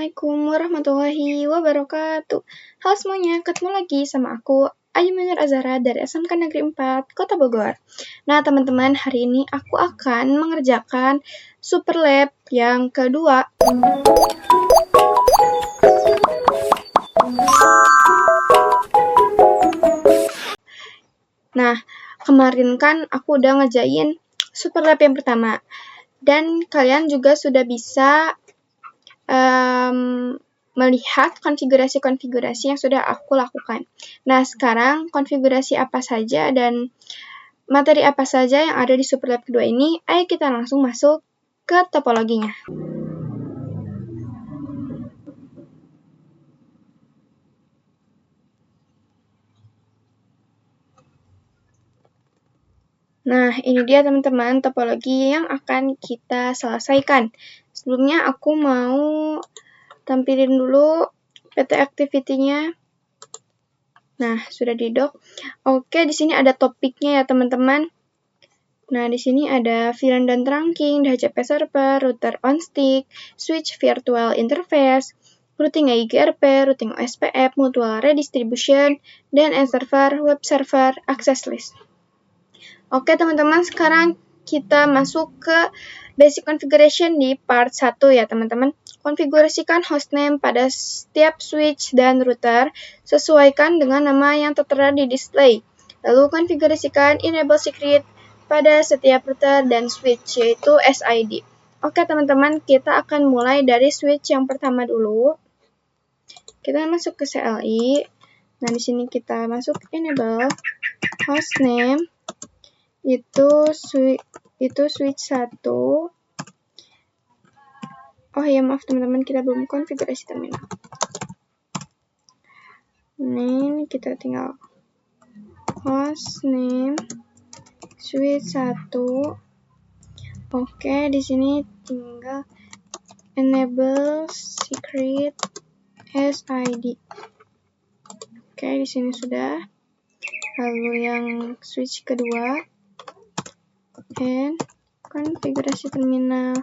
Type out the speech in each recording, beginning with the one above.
Assalamualaikum warahmatullahi wabarakatuh. Halo semuanya, ketemu lagi sama aku, Ayu Munir Azhara dari SMK Negeri 4, Kota Bogor. Nah teman-teman, hari ini aku akan mengerjakan Super Lab yang kedua. Nah, kemarin kan aku udah ngerjain Super Lab yang pertama. Dan kalian juga sudah bisa melihat konfigurasi-konfigurasi yang sudah aku lakukan. Nah, sekarang konfigurasi apa saja dan materi apa saja yang ada di Super Lab kedua ini, ayo kita langsung masuk ke topologinya. Nah, ini dia teman-teman topologi yang akan kita selesaikan. Sebelumnya aku mau tampilin dulu PT activity-nya. Nah, sudah di dock. Oke, di sini ada topiknya ya, teman-teman. Nah, di sini ada VLAN dan trunking, DHCP server, router on stick, switch virtual interface, routing IGRP, routing OSPF, mutual redistribution, dan end server, web server, access list. Oke, teman-teman, sekarang kita masuk ke basic configuration di part 1 ya, teman-teman. Konfigurasikan hostname pada setiap switch dan router, sesuaikan dengan nama yang tertera di display. Lalu konfigurasikan enable secret pada setiap router dan switch, yaitu SID. Oke, teman-teman, kita akan mulai dari switch yang pertama dulu. Kita masuk ke CLI. Nah, di sini kita masuk enable hostname. Itu switch 1. Oh ya, maaf teman-teman, kita belum konfigurasi terminal. Ini kita tinggal hostname switch 1. Oke, di sini tinggal enable secret SID. Oke, di sini sudah. Lalu yang switch kedua, and konfigurasi terminal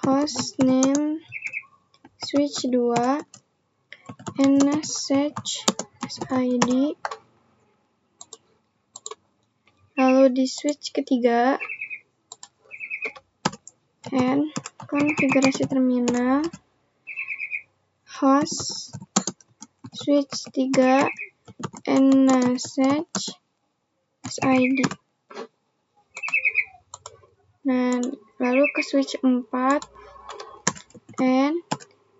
hostname switch 2 and message SID. Lalu di switch ketiga, and konfigurasi terminal host switch 3 and message SID. Nah, lalu ke switch 4 and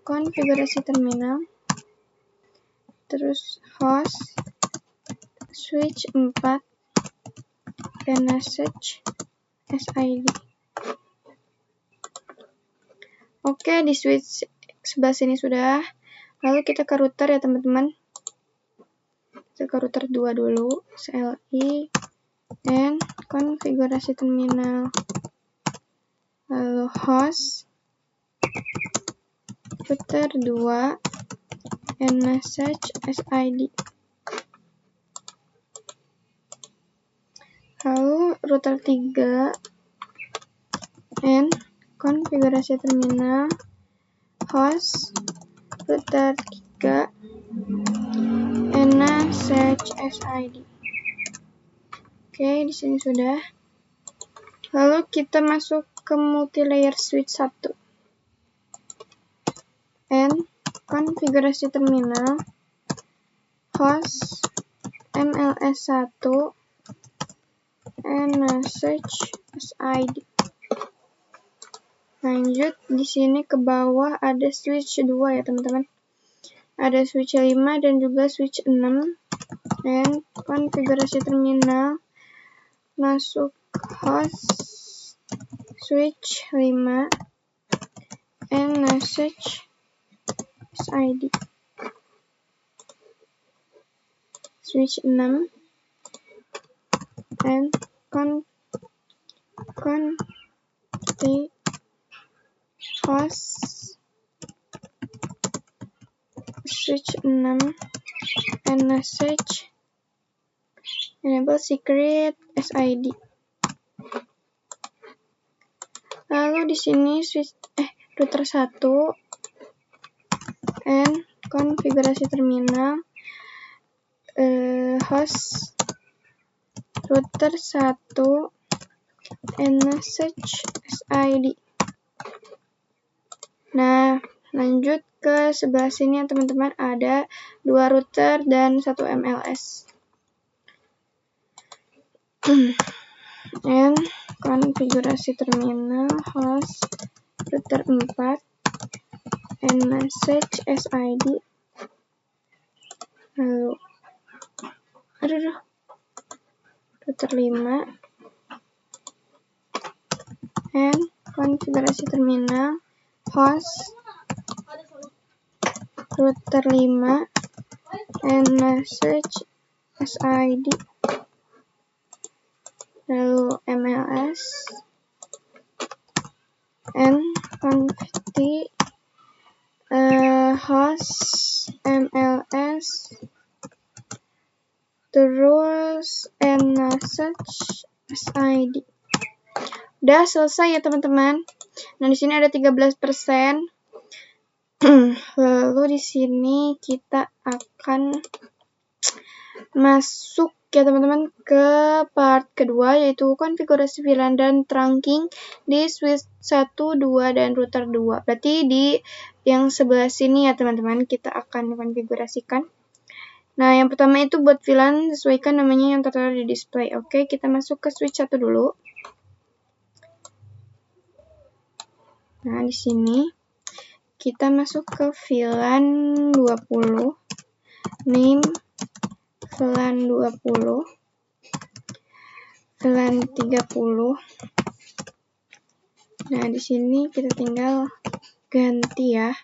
konfigurasi terminal, terus host switch 4 and message SID. Oke, di switch sebelah sini sudah. Lalu kita ke router ya teman-teman. Kita ke router 2 dulu, CLI and konfigurasi terminal. Lalu host router 2 and message SID. Lalu router 3 and konfigurasi terminal host router 3 and message SID. Oke, di sini sudah. Lalu kita masuk ke multilayer switch 1 and konfigurasi terminal host MLS 1 and message SID. Lanjut, di sini ke bawah ada switch 2 ya teman-teman. Ada switch 5 dan juga switch 6 and konfigurasi terminal masuk host switch 5 and message SID. Switch 6 and host switch 6 and message enable secret SID. Lalu di sini router 1 and konfigurasi terminal host router 1 and message SID. Nah, lanjut ke sebelah sini ya teman-teman, ada 2 router dan 1 MLS. And konfigurasi terminal host router 4 and message SID. Lalu router 5 and konfigurasi terminal host router 5 and message SID. Lalu MLS and config host MLS terus and message SID. Udah selesai ya teman-teman. Nah, di sini ada 13%. Lalu di sini kita akan masuk ya teman-teman ke part kedua, yaitu konfigurasi VLAN dan trunking di switch 1, 2 dan router 2. Berarti di yang sebelah sini ya teman-teman kita akan konfigurasikan. Nah, yang pertama itu buat VLAN, sesuaikan namanya yang tertera di display. Oke, kita masuk ke switch 1 dulu. Nah, di sini kita masuk ke VLAN 20, name VLAN 20, VLAN 30. Nah, di sini kita tinggal ganti ya.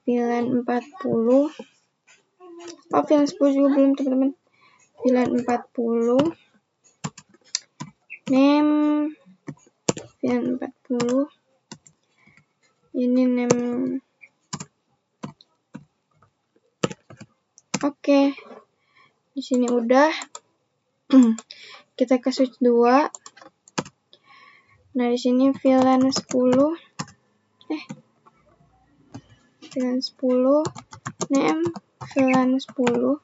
VLAN 40. Oh, VLAN 10 juga belum teman-teman. VLAN 40. Name VLAN 40. Ini name. Oke. Di sini udah. Kita ke switch 2. Nah, di sini VLAN 10. VLAN 10. Name VLAN 10.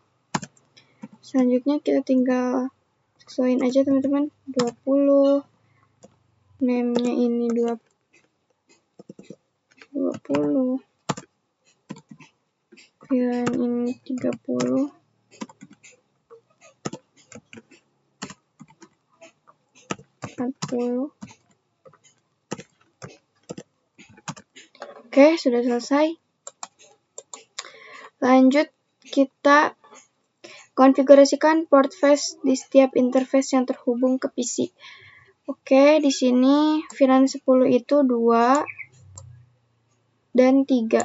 Selanjutnya kita tinggal sesuaiin aja teman-teman. 20. Name-nya ini 20. VLAN ini 30. Oke, sudah selesai. Lanjut kita konfigurasikan port face di setiap interface yang terhubung ke PC. Oke, di sini VLAN 10 itu 2 dan 3.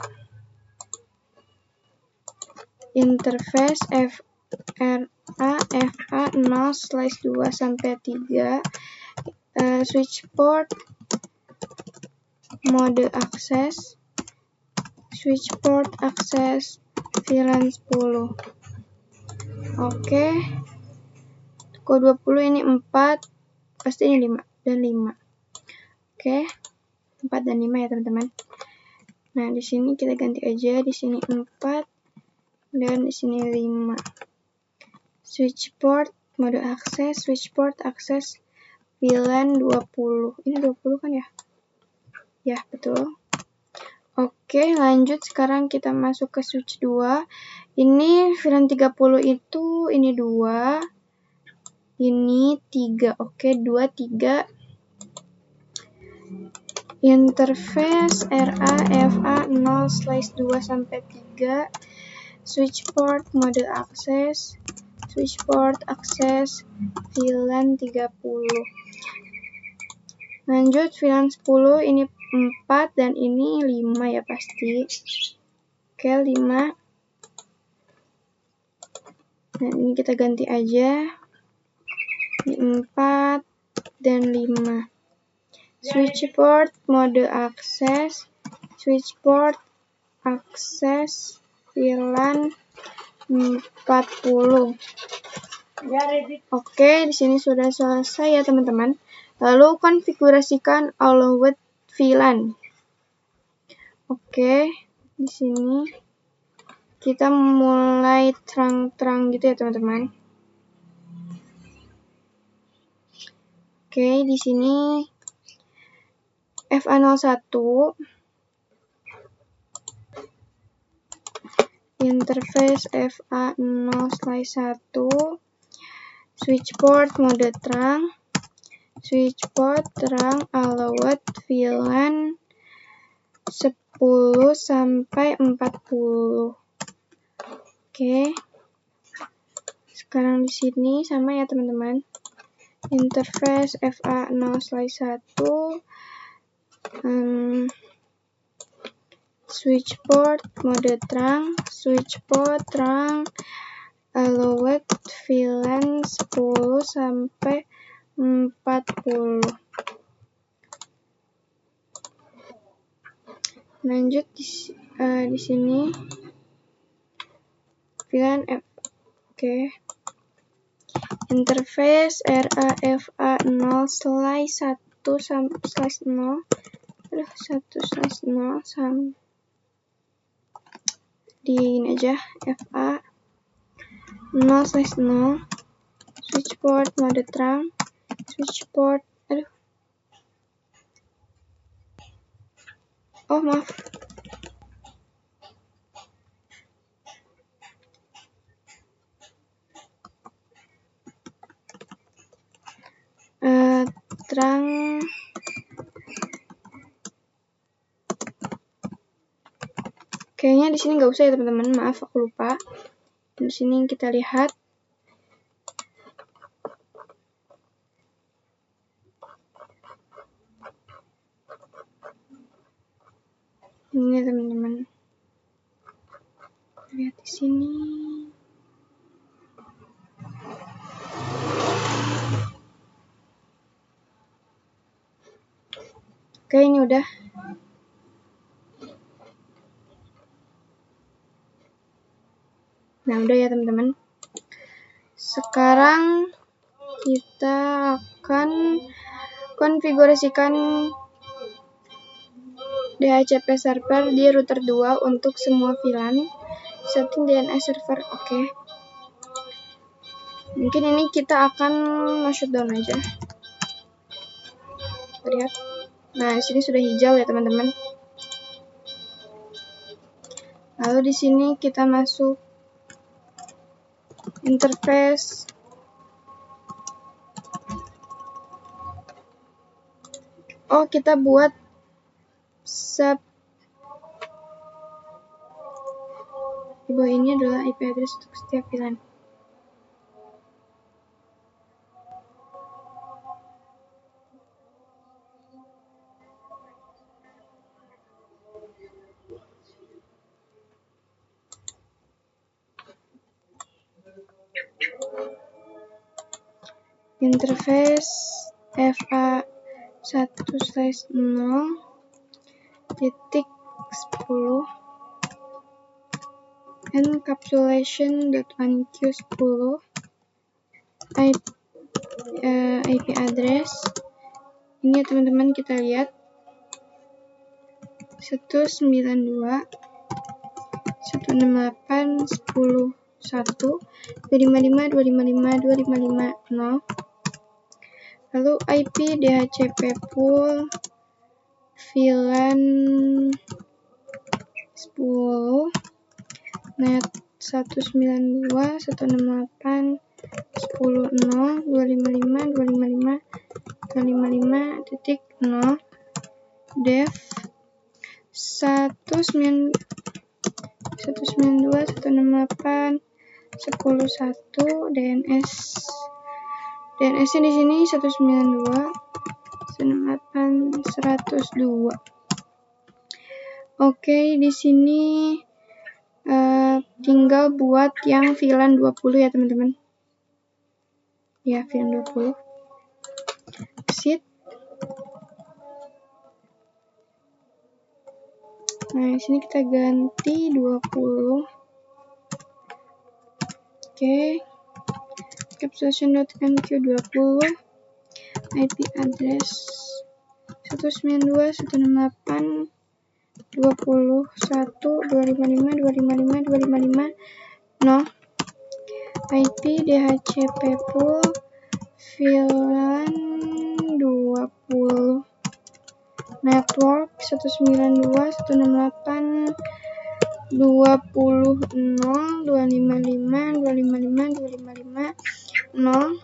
Interface FRA 0/2 sampai 3. Switch port mode akses, switch port akses VLAN 10. Oke. Kode 20 ini 4, pasti ini 5 dan 5. Oke. 4 dan 5 ya teman-teman. Nah, di sini kita ganti aja, di sini 4 dan di sini 5. Switch port mode akses, switch port akses VLAN 20. Ini 20 kan ya? Ya, betul. Oke, lanjut sekarang kita masuk ke switch 2. Ini VLAN 30 itu ini 2, ini 3. Oke, 2, 3. Interface RA FA 0/2 sampai 3. Switch port mode akses, switch port akses VLAN 30. Lanjut VLAN 10 ini 4 dan ini 5 ya pasti. Oke, 5. Dan ini kita ganti aja. Ini 4 dan 5. Switch port mode akses, switch port akses VLAN 40. Oke, di sini sudah selesai ya teman-teman. Lalu konfigurasikan allowed VLAN. Oke, di sini kita mulai terang-terang gitu ya teman-teman. Oke, di sini FA01 interface FA0/1 switch port mode terang, switch port terang allowed VLAN 10 sampai 40. Oke. Sekarang di sini sama ya teman-teman. Interface FA0/1 switch port mode terang, switch port terang allowed VLAN 10 sampai 40. Lanjut di sini VLAN F. Oke. Interface RAFA0/1/0 1/0 sama di ini aja FA 0/0 switch port mode terang, switch port maaf. Terang kayaknya di sini nggak usah ya teman-teman, maaf aku lupa. Di sini kita lihat ini teman-teman, lihat di sini. Oke, ini udah. Nah, udah ya teman-teman. Sekarang kita akan konfigurasikan DHCP server di router 2 untuk semua VLAN. Setting DNS server, oke. Mungkin ini kita akan shutdown aja. Lihat. Nah, di sini sudah hijau ya teman-teman. Lalu di sini kita masuk interface. Oh, kita buat sub. Di bawah ini adalah IP address untuk setiap VLAN. Interface FA1/0.10 encapsulation.1Q10 IP address. Ini ya teman-teman, kita lihat 192.168.10.1 255.255.255.0. Lalu IP DHCP pool VLAN 10 net 192.168.10.0 def 192.168.10.1 DNS-nya di sini 192.168.102. Oke, di sini tinggal buat yang VLAN 20 ya teman-teman. Ya, VLAN 20. Exit. Nah, di sini kita ganti 20. Oke. Encapsulation.nq20 IP address 192.168.10.1 255, 255, 255, 0. IP DHCP pool VLAN 20. Network 192.168.20.0, 255, 255, 0.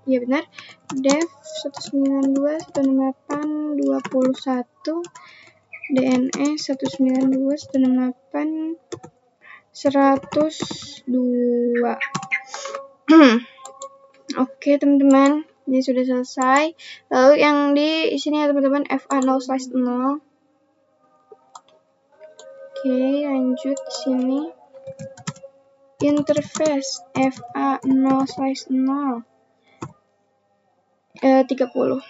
Iya benar. Dev 192.168.21, DNS 192.168.102. Oke teman-teman, ini sudah selesai. Lalu yang di sini ya teman-teman, FA0/0. Oke, lanjut di sini. Interface FA0/0 30.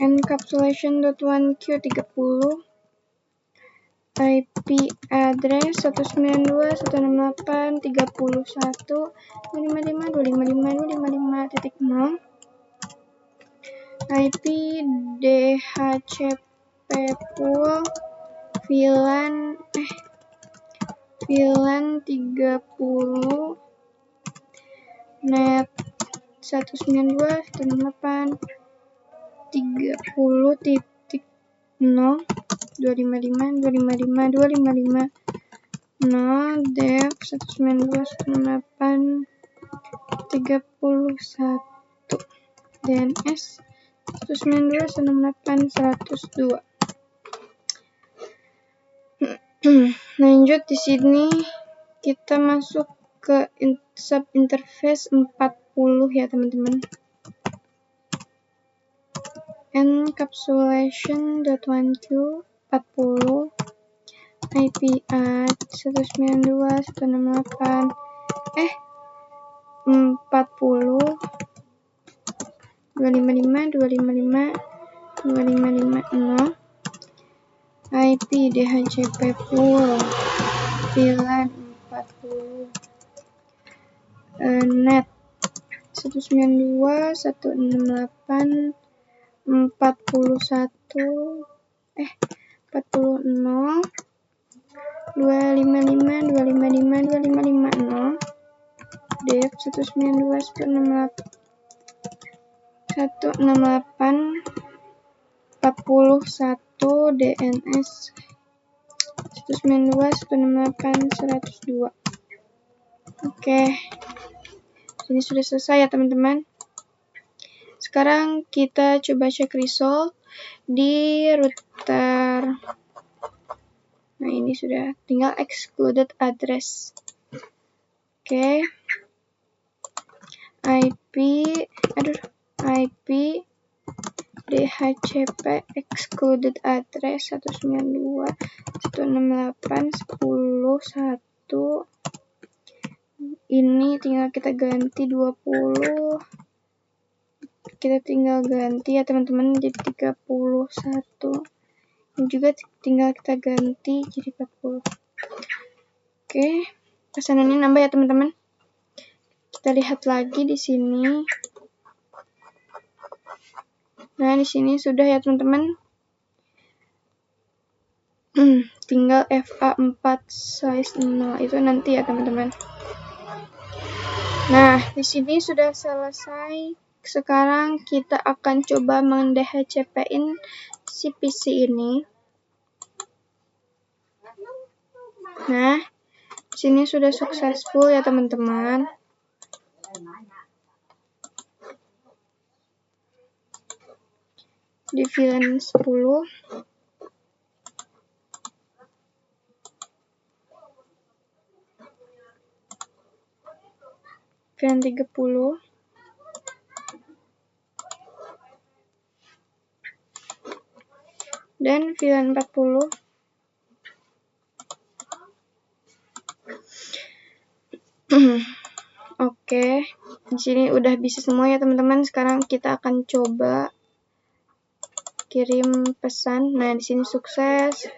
Encapsulation.1Q 30. IP address 192.168.31.255.255.255.0. IP DHCP pool VLAN 30. Net 192.168.30.0, 255, 0. Dev 192.168.31, DNS 192.168.102. Lanjut di sini kita masuk ke sub interface 40 ya teman-teman. Encapsulation.1Q 40. IP ad 192.168 40 255 255 255 0. IP DHCP pool VLAN 40. Net 192.168.41 40 255 255 255 0. Dev 192.168 41. DNS 192.168.102. Oke, ini sudah selesai ya teman-teman. Sekarang kita coba cek result di router. Nah, ini sudah tinggal excluded address. Oke. IP DHCP excluded address 192.168.10.1. Ini tinggal kita ganti 20. Kita tinggal ganti ya teman-teman jadi 31. Ini juga tinggal kita ganti jadi 40. Oke, pesanannya nambah ya teman-teman. Kita lihat lagi di sini. Nah, di sini sudah ya teman-teman. Tinggal FA4/0 itu nanti ya teman-teman. Nah, di sini sudah selesai. Sekarang kita akan coba meng-DHCP-in si PC ini. Nah, di sini sudah successful ya teman-teman. Di VLAN 10. VLAN 30. Dan VLAN 40. Oke, di sini udah bisa semua ya teman-teman. Sekarang kita akan coba kirim pesan. Nah, di sini sukses.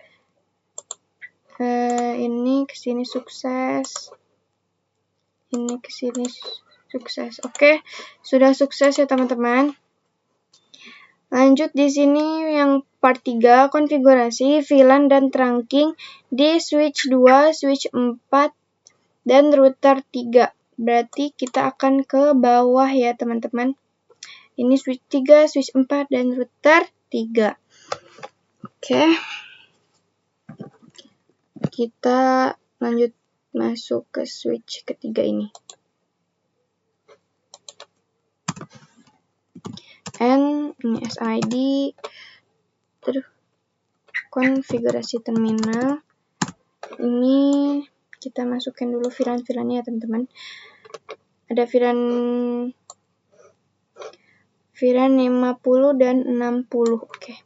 Ini ke sini sukses. Ini ke sini sukses. Oke, sudah sukses ya teman-teman. Lanjut di sini yang part 3, konfigurasi VLAN dan trunking di switch 2, switch 4, dan router 3. Berarti kita akan ke bawah ya teman-teman. Ini switch 3, switch 4, dan router 3. Oke. Kita lanjut masuk ke switch ketiga ini. N, ini SID, terus konfigurasi terminal. Ini kita masukkan dulu VLAN-VLAN-nya ya teman-teman. Ada VLAN 50 dan 60. Oke.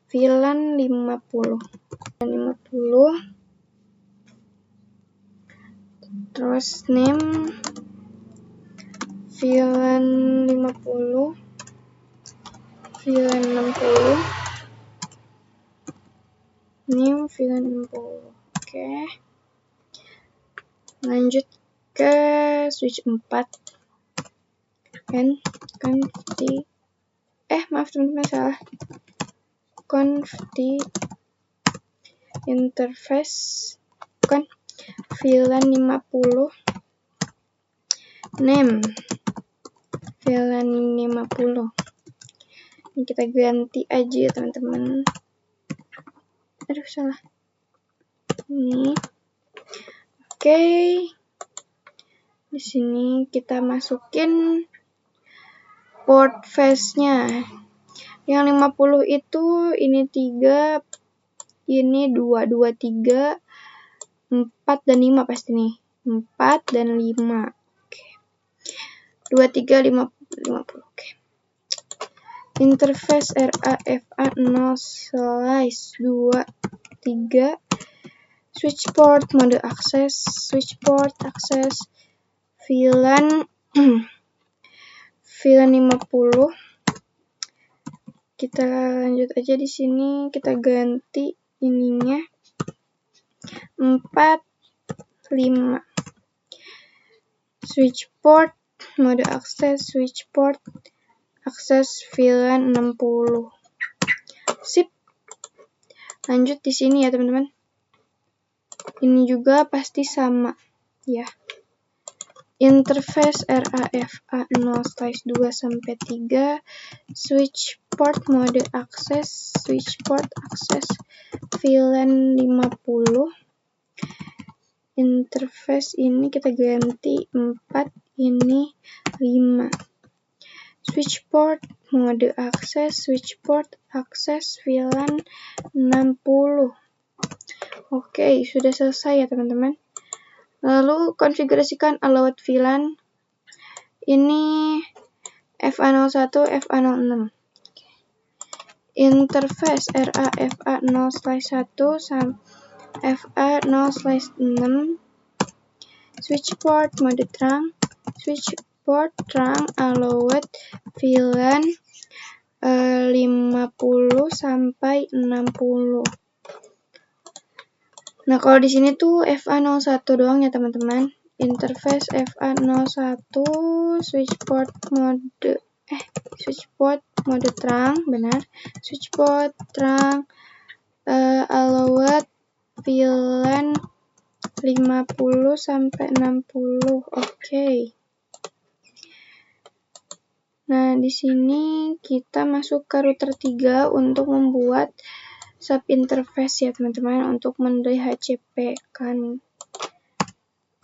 VLAN 50. Terus name VLAN 50, VLAN 60, name VLAN 60. Oke. Lanjut ke switch 4. Maaf teman-teman, salah. Confi interface, bukan, VLAN 50, name VLAN 50. Ini kita ganti aja ya teman-teman. Aduh, salah. Ini. Oke. Di sini kita masukin port face-nya. Yang 50 itu ini 3, ini 2, 3, 4 dan 5 pasti nih. 4 dan 5. Oke. 2, 3, 50. Oke. Interface RAFA 0/2, 3. Switch port mode akses, switch port akses VLAN 50. Kita lanjut aja di sini, kita ganti ininya 4, 5. Switch port mode akses, switch port akses VLAN 60. Sip. Lanjut di sini ya teman-teman. Ini juga pasti sama ya. Interface RAFA 0/2 sampai 3, switch port mode akses, switch port akses VLAN 50. Interface ini kita ganti 4, ini 5. Switch port mode akses, switch port akses VLAN 60. Oke, sudah selesai ya teman-teman. Lalu konfigurasikan allowed VLAN. Ini FA01, FA06. Interface RAFA 0/1 sampai FA 0/6. Switch port mode trunk, switch port trunk allowed VLAN 50 sampai 60. Nah, kalau di sini tuh FA01 doang ya teman-teman. Interface FA01, switch port mode trunk, benar. Switch port trunk allowed VLAN 50 sampai 60. Oke. Nah, di sini kita masuk ke router 3 untuk membuat sub interface ya teman-teman, untuk men-DHCP kan.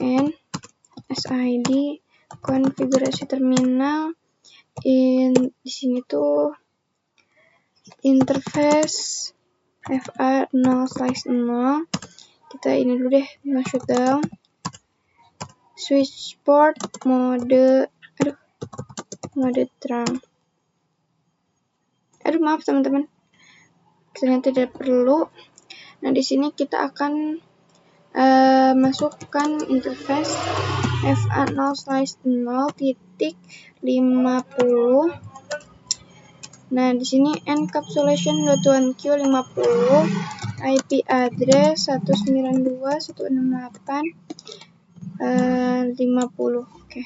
N SID konfigurasi terminal. Di sini tuh interface FA 0/0. Kita ini dulu deh, shutdown. Switch port mode trunk. Maaf teman-teman, ternyata tidak perlu. Nah, di sini kita akan masukkan interface FA 0/0.50. Nah, di sini encapsulation.1Q50, IP address 192.168.50. Oke.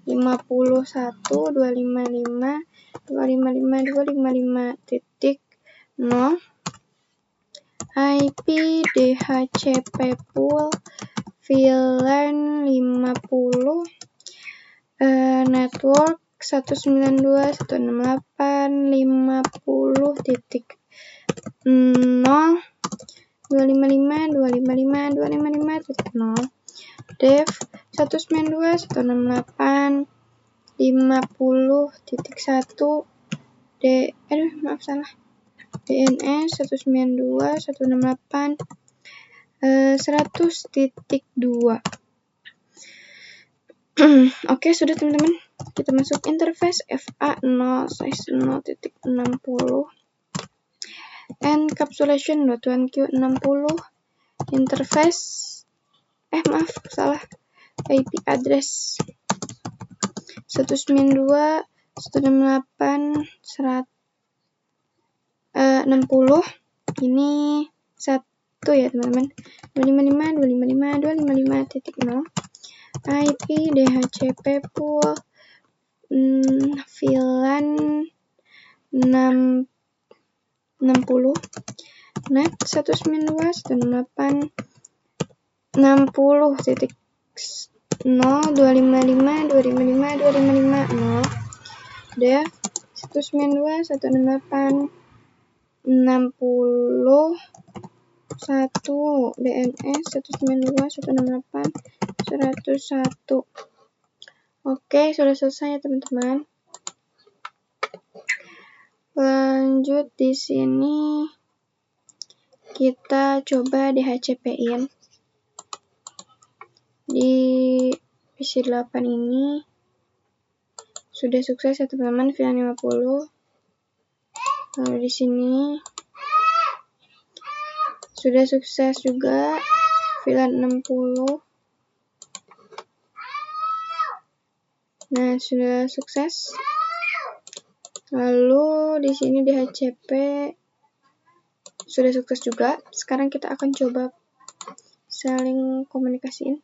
51.255 255.255.0 IP DHCP pool VLAN 50 network 192.168.50.0 255.255.255.0 dev 192.168.50.1 DNS 192.168.100.2. Oke, sudah teman-teman. Kita masuk interface FA0 size 0.60 encapsulation.1Q60 interface IP address 192.168.160 ini 1 ya teman-teman. 255.255.255.0 IP DHCP pool VLAN 60 net 192.168.60.255.255.255.0 dev 192.168.60 DNS 192.168.101. Oke, sudah selesai ya teman-teman. Lanjut di sini kita coba DHCP-in di PC 8 ini. Sudah sukses ya teman-teman VLAN 50. Lalu di sini sudah sukses juga VLAN 60. Nah, sudah sukses. Lalu di sini DHCP sudah sukses juga. Sekarang kita akan coba saling komunikasiin.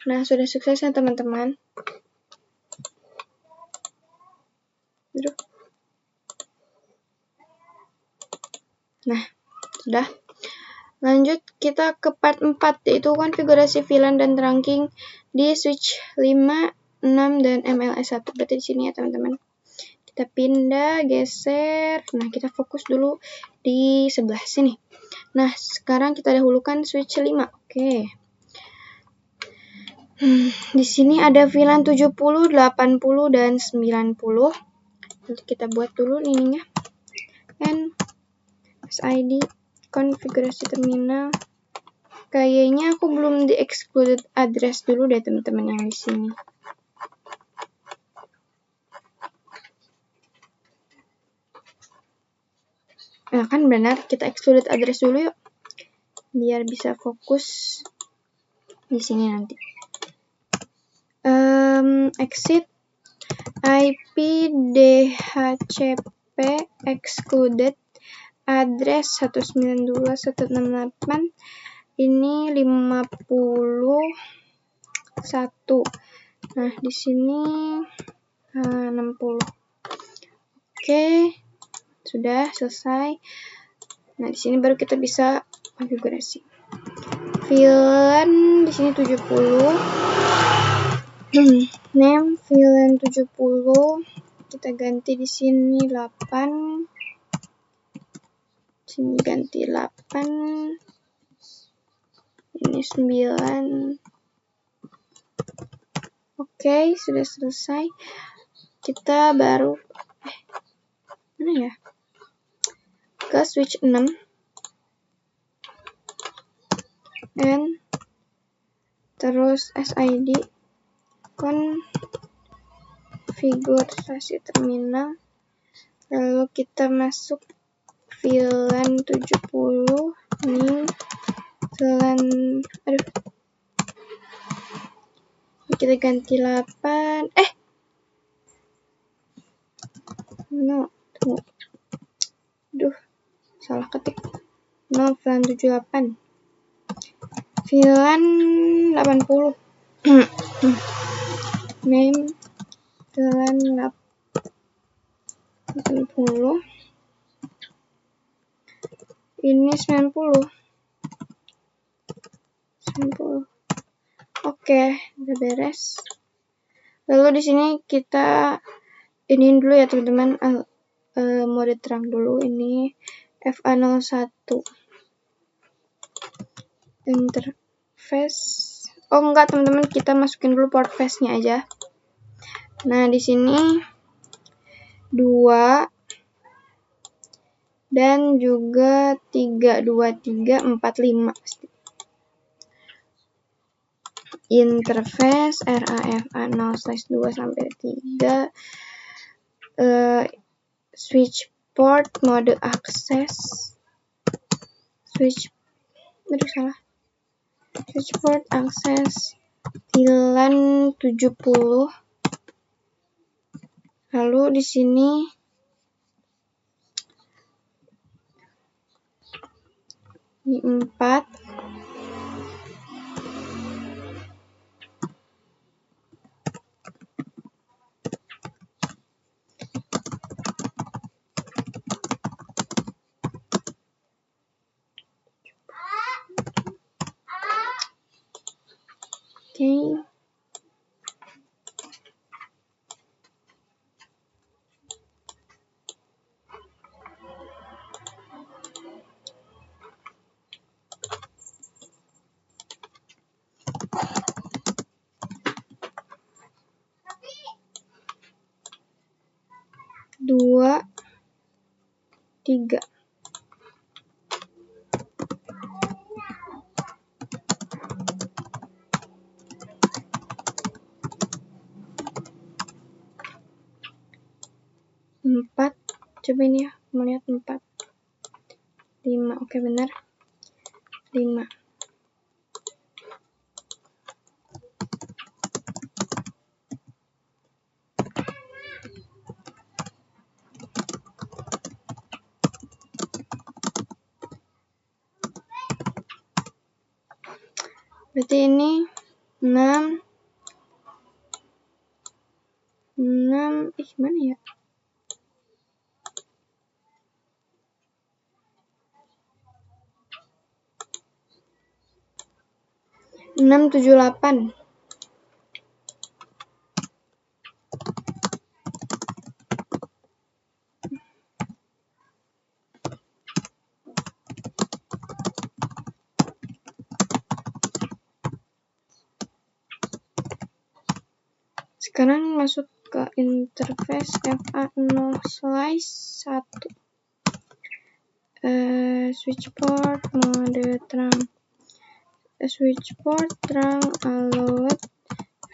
Nah, sudah sukses ya teman-teman. Nah, sudah. Lanjut kita ke part 4, yaitu konfigurasi VLAN dan trunking di switch 5, 6, dan MLS1. Berarti di sini ya teman-teman. Kita pindah, geser. Nah, kita fokus dulu di sebelah sini. Nah, sekarang kita dahulukan switch 5. Oke. Di sini ada VLAN 70, 80, dan 90. Nanti kita buat dulu ininya. SID konfigurasi terminal. Kayaknya aku belum di excluded address dulu deh teman-teman yang di sini. Nah, kan benar, kita excluded address dulu yuk. Biar bisa fokus di sini nanti. Exit IP DHCP excluded address 192.168 ini 51. Nah, di sini 60. Oke, sudah selesai. Nah, di sini baru kita bisa konfigurasi. VLAN di sini 70. Name VLAN 70. Kita ganti di sini 8. Sini ganti 8. Ini 9. Oke, sudah selesai. Kita baru mana ya? Ke switch 6. And terus SID konfigurasi terminal. Lalu kita masuk VLAN 70. Ini VLAN, kita ganti 8. No, tunggu. Salah ketik. No, VLAN 78. VLAN 80. Name VLAN 80. Ini 90. Oke, udah beres. Lalu di sini kita ini dulu ya teman-teman, mode terang dulu. Ini FA01 interface. Oh enggak teman-teman, kita masukin dulu port face-nya aja. Nah di sini 2 dan juga 3, 2, 3, 4, 5 pasti. Interface RAFA0/2 sampai 3, switch port mode akses, switch port akses VLAN 70. Lalu di sini ini 4. Oke. Dua, 3. Empat, coba ini ya, mau lihat 4. 5, oke benar. 5. Berarti ini 6. Mana ya? 6, 7, 8. Sekarang masuk ke interface FA0/1. Switch port mode terang. Switch port terang allowed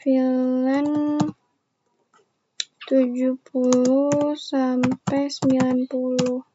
VLAN 70 sampai 90.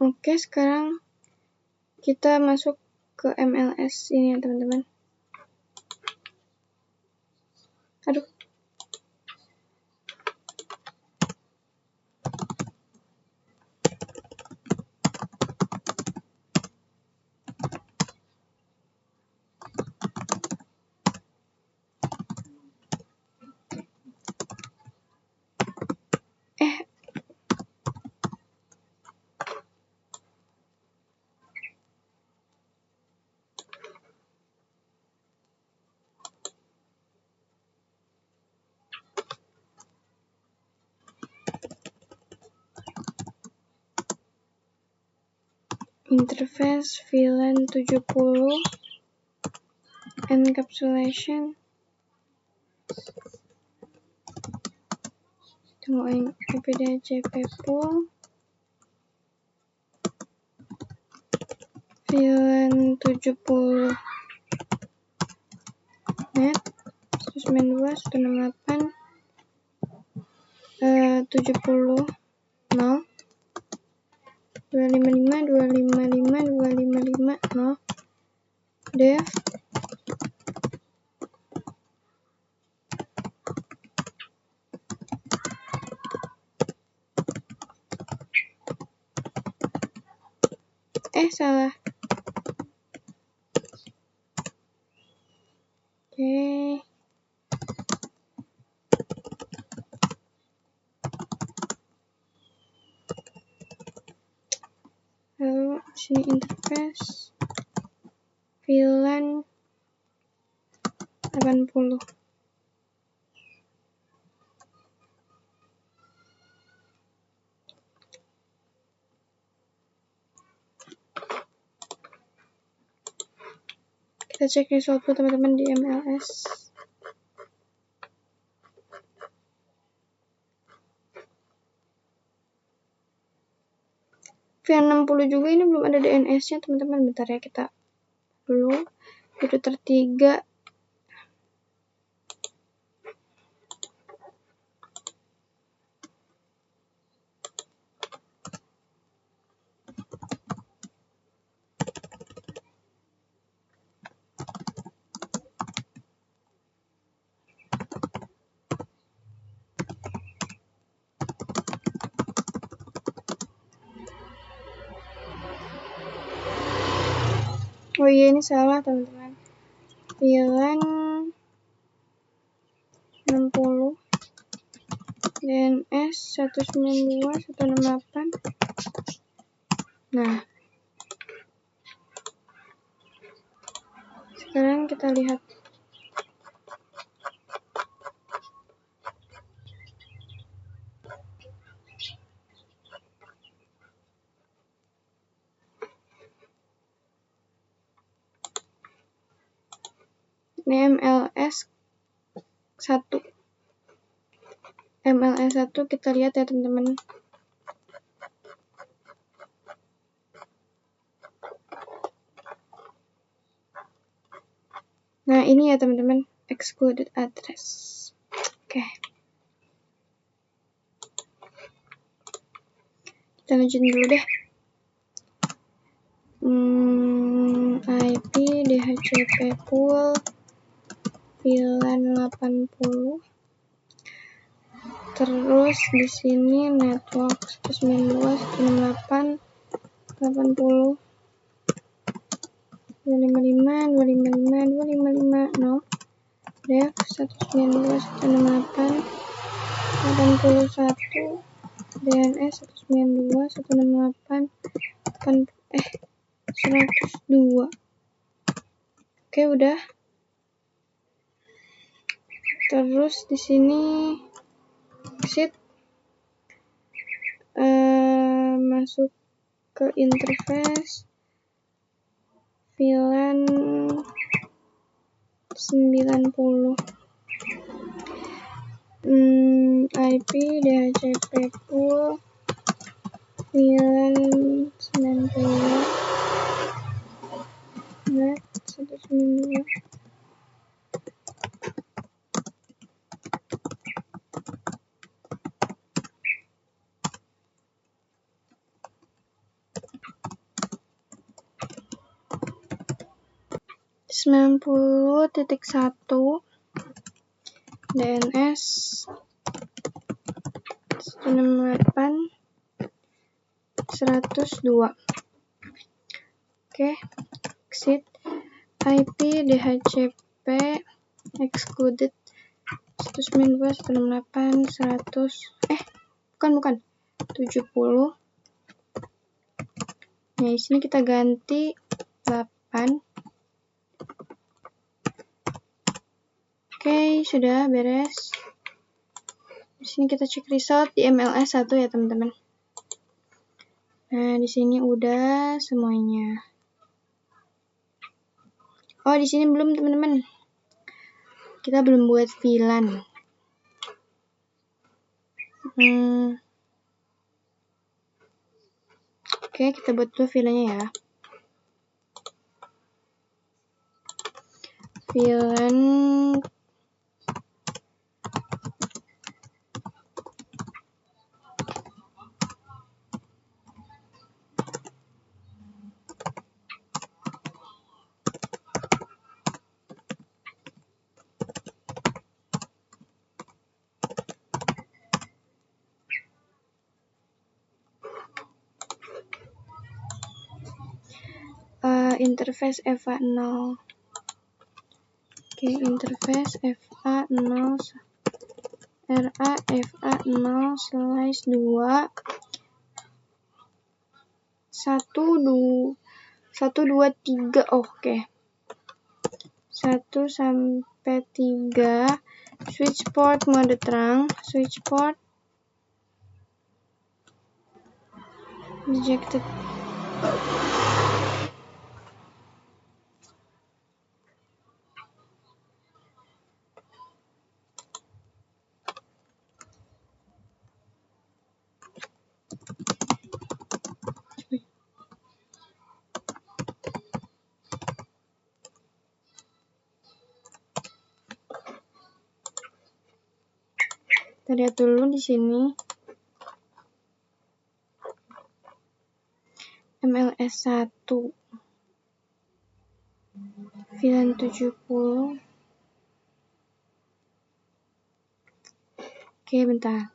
Oke, sekarang kita masuk ke MLS ini ya teman-teman. Aduh. Interface VLAN 70 encapsulation. Temuin IPDCP pool VLAN 70 net 192.168 70 0 255 255 255 0 def salah. Oke. Lalu sini interface VLAN 80. Kita cek result dulu teman-teman di MLS. V60 juga ini belum ada DNS-nya teman-teman. Bentar ya, kita dulu. Router 3. Oh iya, ini salah teman-teman. VLAN 60 DNS 192.168. Nah, sekarang kita lihat. Ini MLS 1. MLS 1 kita lihat ya teman-teman. Nah, ini ya teman-teman, excluded address. Oke. Kita lanjutin dulu deh. IP DHCP pool VLAN 80. Terus di sini network 192.168.80 255 255 255 0 def 192.168.81 DNS 192.168.102. Oke, udah. Terus di sini exit, masuk ke interface VLAN 90. IP DHCP pool VLAN 90 net 192. .1 DNS 168.102. Oke, exit. IP DHCP excluded 192.168.100 bukan 70. Nah, di sini kita ganti 8. Oke, sudah beres. Di sini kita cek result di MLS 1 ya, teman-teman. Nah, di sini udah semuanya. Oh, di sini belum, teman-teman. Kita belum buat VLAN. Oke, kita buat dulu VLAN-nya ya. VLAN interface FA0. Oke, interface FA0 RA FA0/2 1 2 3. Oke. 1 sampai 3. Switch port mode terang, switch port rejected. Kita lihat dulu di sini. MLS1 VLAN 70. Oke, bentar.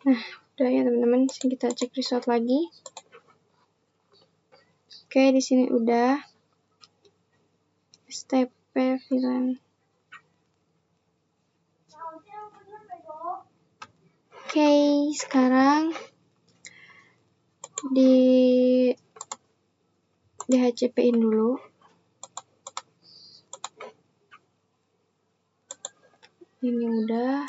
Nah, udah ya teman-teman. Sini kita cek result lagi. Oke, di sini udah. STP VLAN. Oke, sekarang di HCP-in dulu. Ini udah.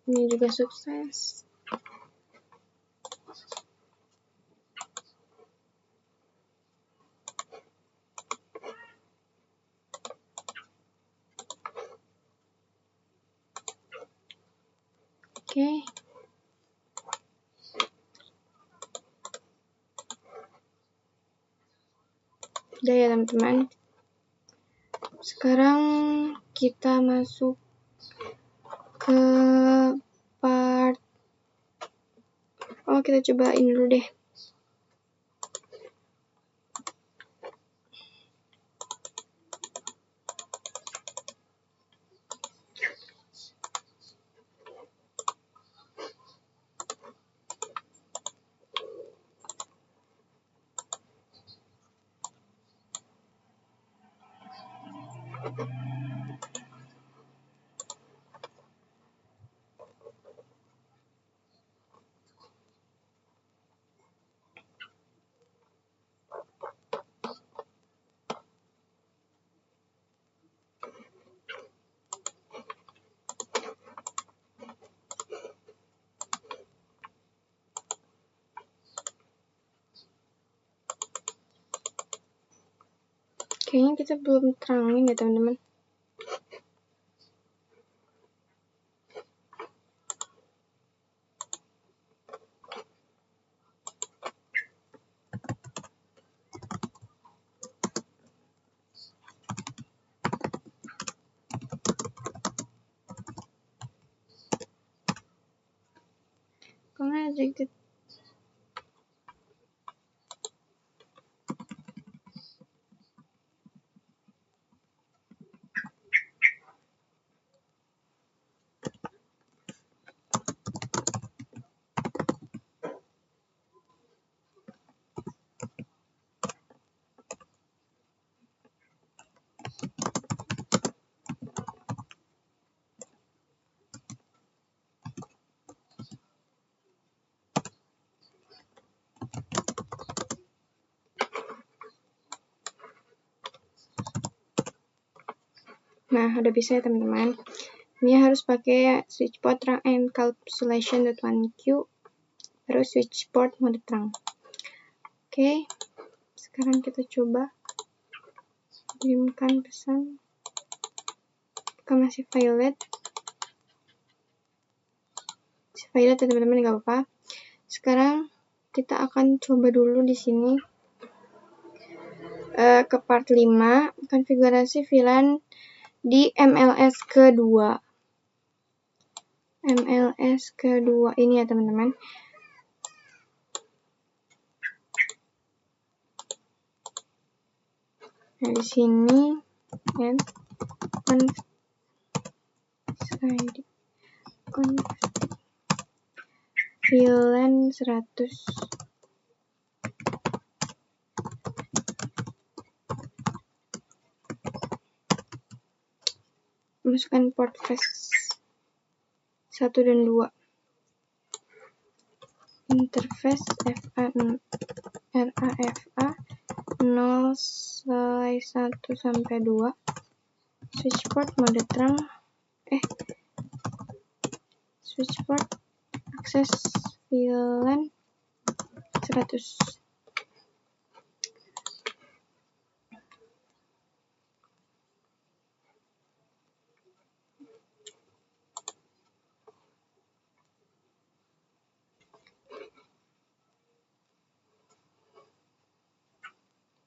Ini juga sukses. Oke. Udah ya teman-teman. Sekarang kita masuk ke part. Kita cobain dulu deh. Kayaknya kita belum terangin ya teman-teman. Karena rejected. Nah, udah bisa ya teman-teman. Ini harus pakai switch port terang encapsulation.1q, terus switch port mode terang. Oke, sekarang kita coba kirimkan pesan. Apakah masih violet? Masih violet ya teman-teman, nggak apa-apa. Sekarang kita akan coba dulu di sini ke part 5, konfigurasi VLAN di MLS kedua. MLS kedua ini ya teman-teman. Nah, di sini kan VLAN 100. Masukkan port flash 1 dan 2. Interface RAFA 0/1 sampai 2. Switch port mode terang. Switch port akses VLAN 100.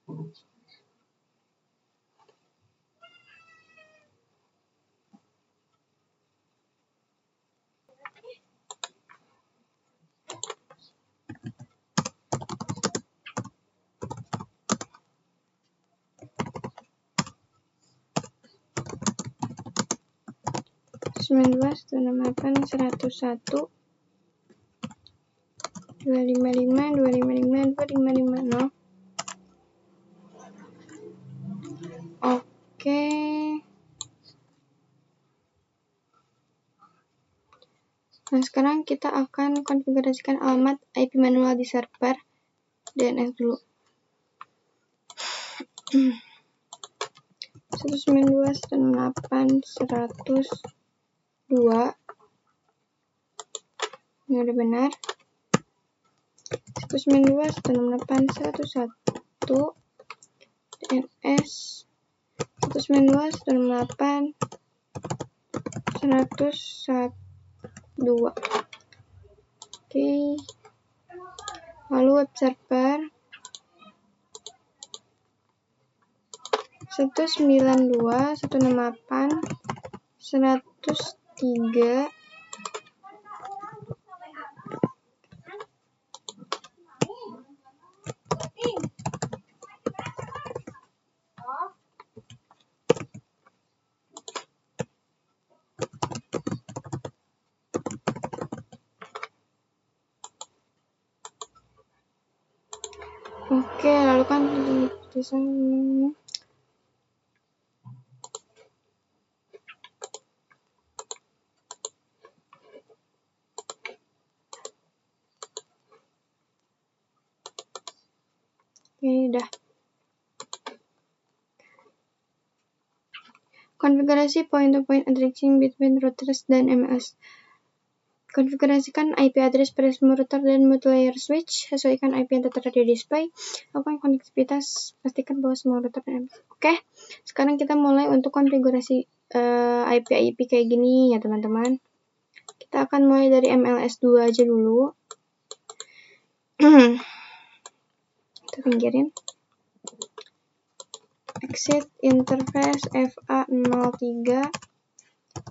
Oke, 192.168.255.255.255.0. Nah, sekarang kita akan konfigurasikan alamat IP manual di server DNS dulu. 192.168.102. Ini udah benar. 192.168.101 DNS 192.168.102. Oke. Lalu web server 192.168.103. Oke, lalu kan di sana. Oke, udah. Konfigurasi point-to-point addressing between routers dan MLS. Konfigurasikan IP address pada semua router dan multi-layer switch. Sesuaikan IP yang tertera di display. Lakukan konektivitas. Pastikan bahwa semua router dan MLS. Oke, sekarang kita mulai untuk konfigurasi IP kayak gini ya teman-teman. Kita akan mulai dari MLS 2 aja dulu. Kita pinggirin. Exit interface FA03.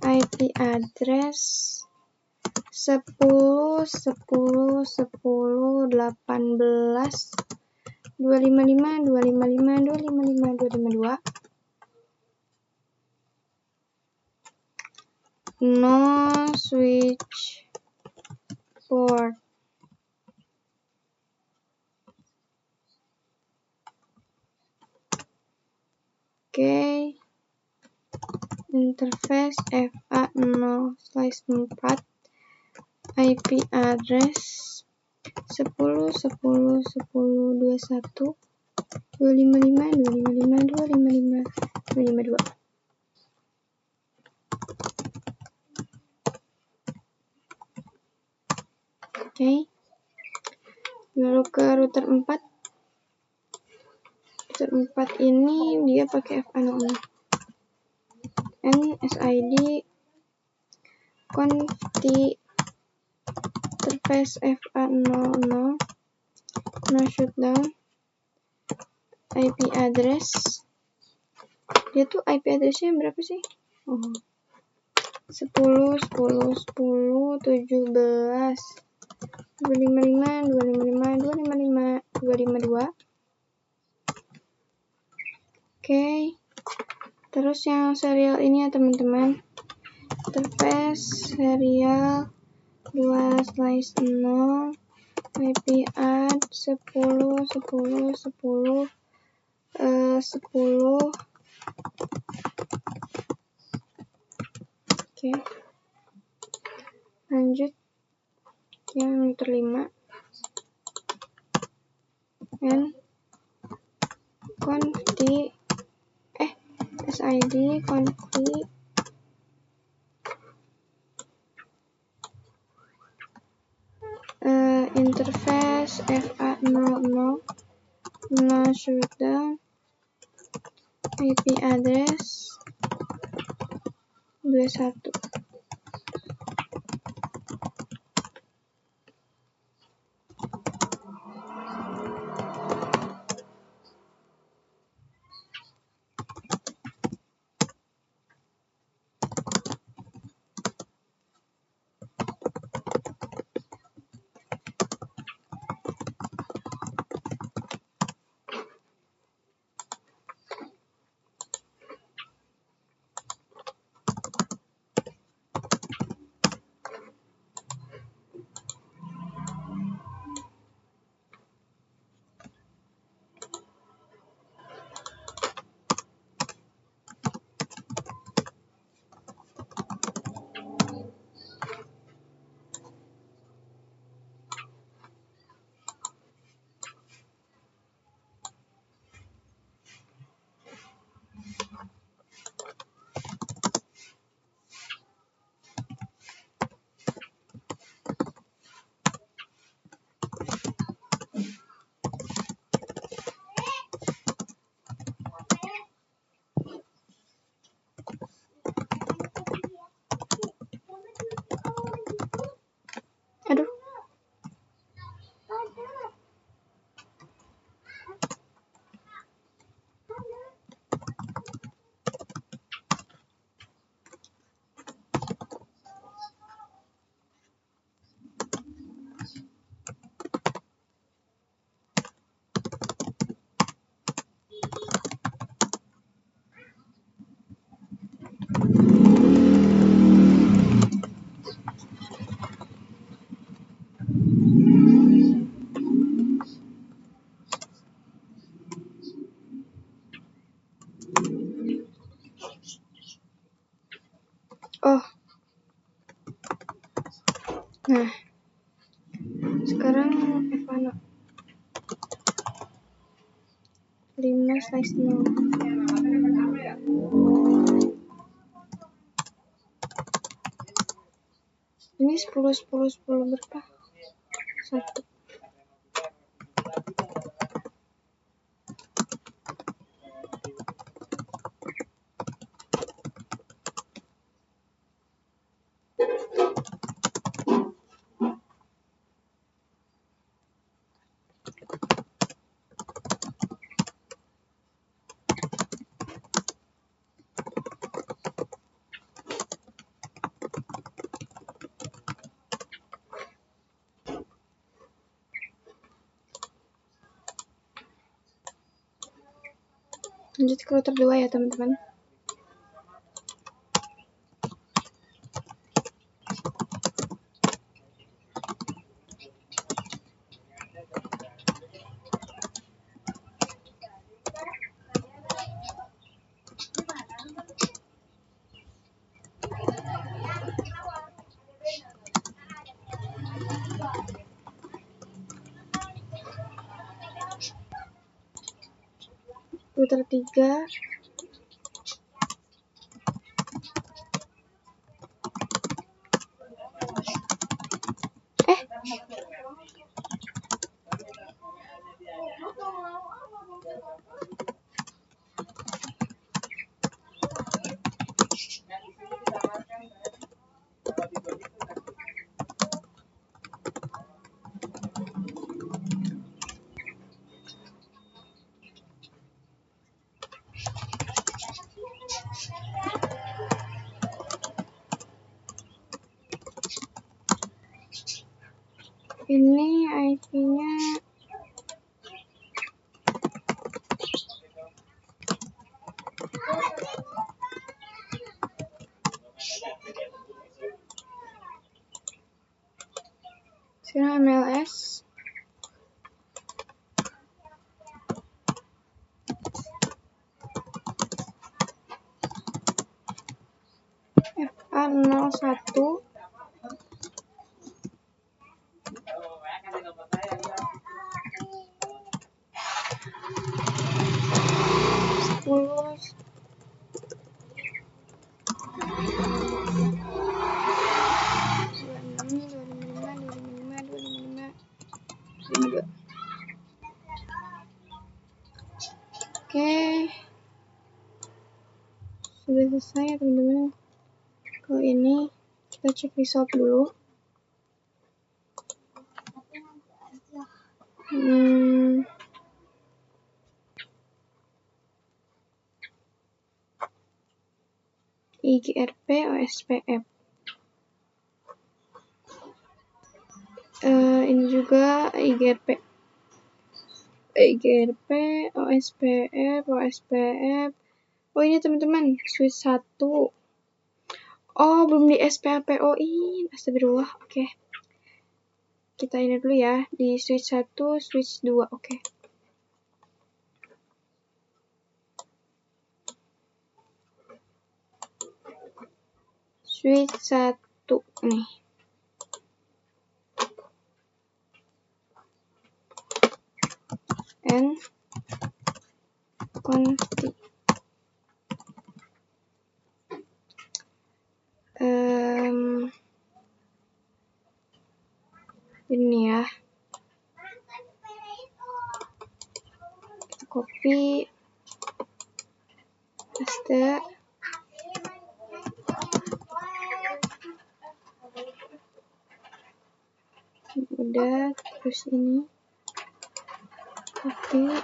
IP address 10.10.10.18.255.255.255.255.252. No switch port. Oke. Interface FA0/4. IP address 10.10.10.21.255.255.255.252. Oke. Lalu ke router 4. Router 4 ini dia pakai FA00. NSID conft interface FA00 no shutdown IP address. Dia tuh IP addressnya berapa sih? 10 10 10 17 255 255 255 252. Oke. Terus yang serial ini ya teman-teman. Interface serial 2/0 IP add 10 10 10 10. Oke. Lanjut yang router 5. And conft SID conft interface FA00 no shutdown IP address 21. Aduh. Oh. Nah. Sekarang FA0 5/0. Ini 10 10 10 berapa? 1. Lanjut ke router 2 ya teman-teman. Router 3 Ini IP-nya sekarang MLS FA01 10 Oke, sudah selesai ya teman-teman. Kalau ini kita cek result dulu. IGRP OSPF. Ini juga IGRP OSPF. Oh ini teman-teman, switch 1. Oh, belum di SPAPO-in. Astagfirullah. Oke. Kita ini dulu ya, di switch 1, switch 2. Oke. Switch 1 nih. And conti. Ini ya. Kita copy. Paste. Udah, terus ini. Copy.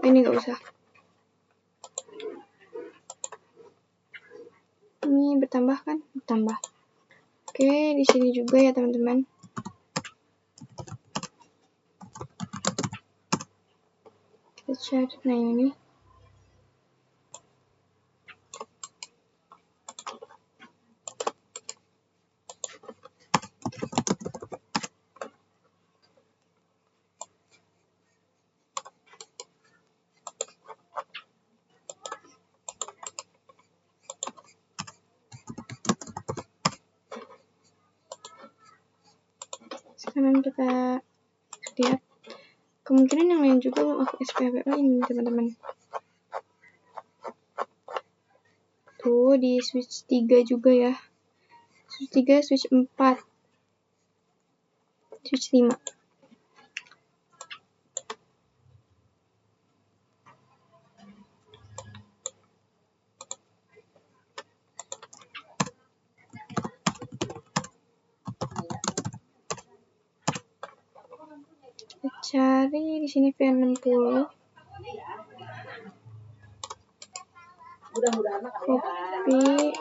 Ini nggak usah. Ini bertambah kan? Bertambah. Oke, di sini juga ya teman-teman. Kita cari, nah ini. Sekarang kita lihat. Kemungkinan yang lain juga belum aku SPAPO ini teman-teman. Tuh di switch 3 juga ya. Switch 3, switch 4, switch 5. Kita cari di sini V60. Copy.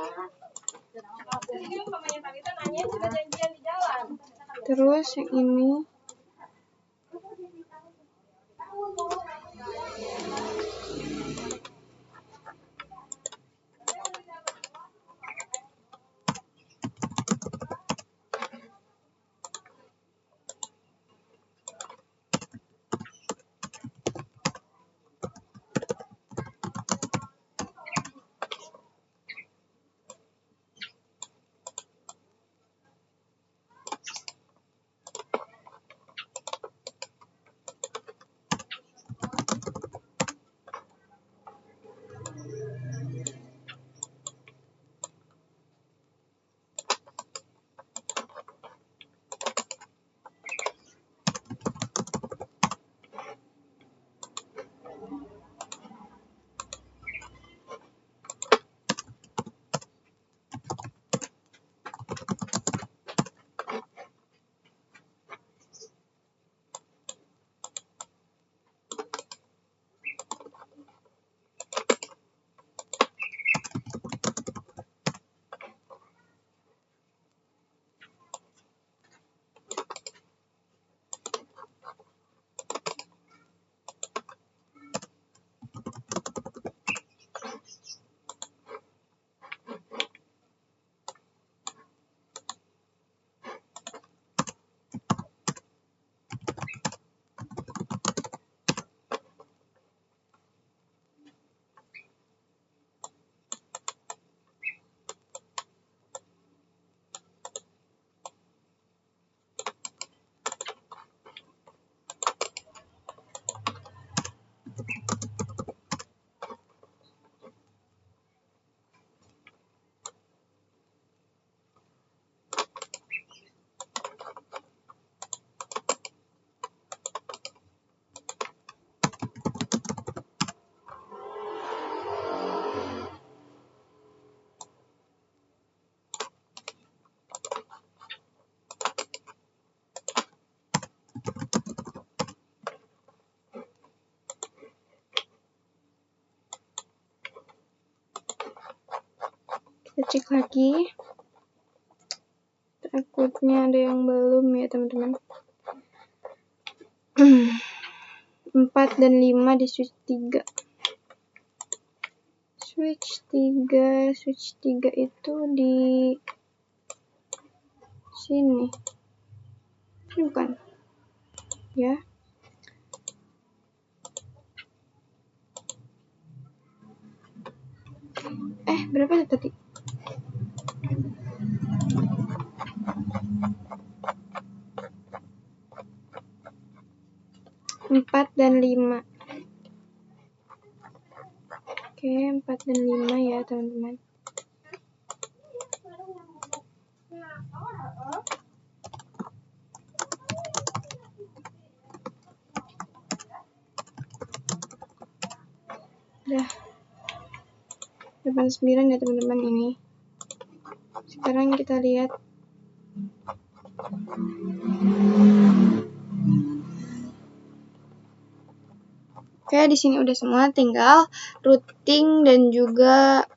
Terus yang ini. Kita cek lagi. Takutnya ada yang belum ya teman-teman. 4 dan 5 di switch 3. Switch 3 itu di sini. Ini bukan. Ya. Berapa tadi? Empat dan 5. Oke, 4 dan 5 ya teman-teman. Udah 89 ya teman-teman ini. Sekarang kita lihat. Oke, di sini udah semua, tinggal routing dan juga